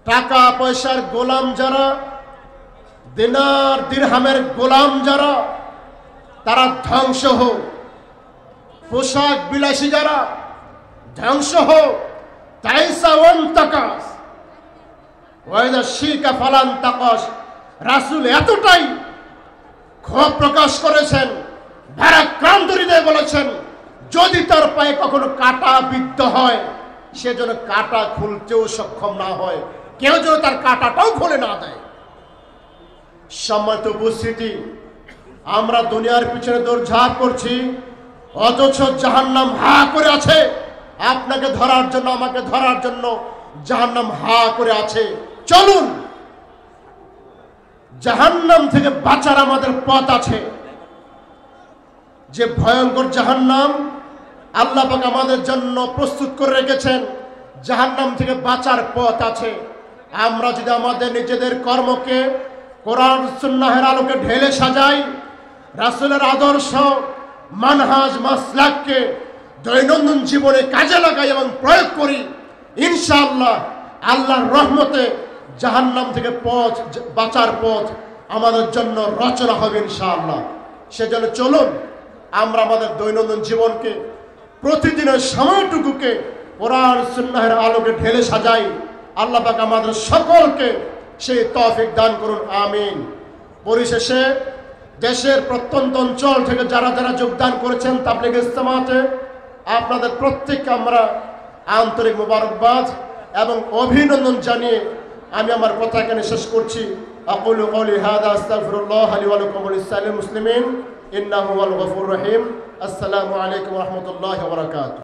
টাকা পয়সার গোলাম যারা, দিনার দিরহামের গোলাম যারা, তারা ধ্বংস হোক। পোশাক বিলাসী যারা, ধ্বংস হোক। তাইসা ওয়ান্তাকাস ওয়াইদা শিকা ফালান তাকাস। রাসূল এতটাই ক্ষোভ প্রকাশ করেছেন, ভারাক্রান্ত হৃদয়ে বলেছেন, যদি তার পায়ে কখনো কাঁটা বিদ্ধ হয়, সে যেন কাঁটা খুলতেও সক্ষম না হয়, কেউ যেন তার কাঁটাটাও খুলে না দেয়। সম্মানিত উপস্থিতি, আমরা দুনিয়ার পিছনে দৌড়ঝাঁপ করছি, অথচ জাহান্নাম হা করে আছে আপনাকে ধরার জন্য, আমাকে ধরার জন্য। জাহান্নাম হা করে আছে। চলুন, জাহান্নাম থেকে বাঁচার আমাদের পথ আছে। যে ভয়ঙ্কর জাহান্নাম আল্লাহ পাক আমাদের জন্য প্রস্তুত করে রেখেছেন, জাহান্নাম থেকে বাঁচার পথ আছে। আমরা যদি আমাদের নিজেদের কর্মকে কোরআন সুন্নাহের আলোকে ঢেলে সাজাই, রাসূলের আদর্শ মানহাজ মাসলাককে দৈনন্দিন জীবনে কাজে লাগাই এবং প্রয়োগ করি, ইনশাআল্লাহ আল্লাহর রহমতে জাহান্নাম থেকে পথ, বাঁচার পথ আমাদের জন্য রচনা হবে ইনশাআল্লাহ। সেজন্য চলুন আমরা আমাদের দৈনন্দিন জীবনকে, প্রতিদিনের সময়টুকুকে কোরআন সুন্নাহের আলোকে ঢেলে সাজাই। আল্লাহ পাক আমাদের সকলকে সেই তৌফিক দান করুন, আমিন। পরিশেষে দেশের প্রত্যন্ত অঞ্চল থেকে যারা যারা যোগদান করেছেন তাবলীগ ইজতেমাতে, আপনাদের প্রত্যেককে আমরা আন্তরিক মোবারকবাদ এবং অভিনন্দন জানিয়ে আমি আমার কথা এখানে শেষ করছি। আকুলু কওলি হাযা আস্তাগফিরুল্লাহ লি ওয়া লাকুম ওয়া লিসাইরিল মুসলিমিন ইন্নাহু হুয়াল গফুরুর রহিম। আসসালামু আলাইকুম ওয়া রাহমাতুল্লাহি ওয়া বারাকাতুহু।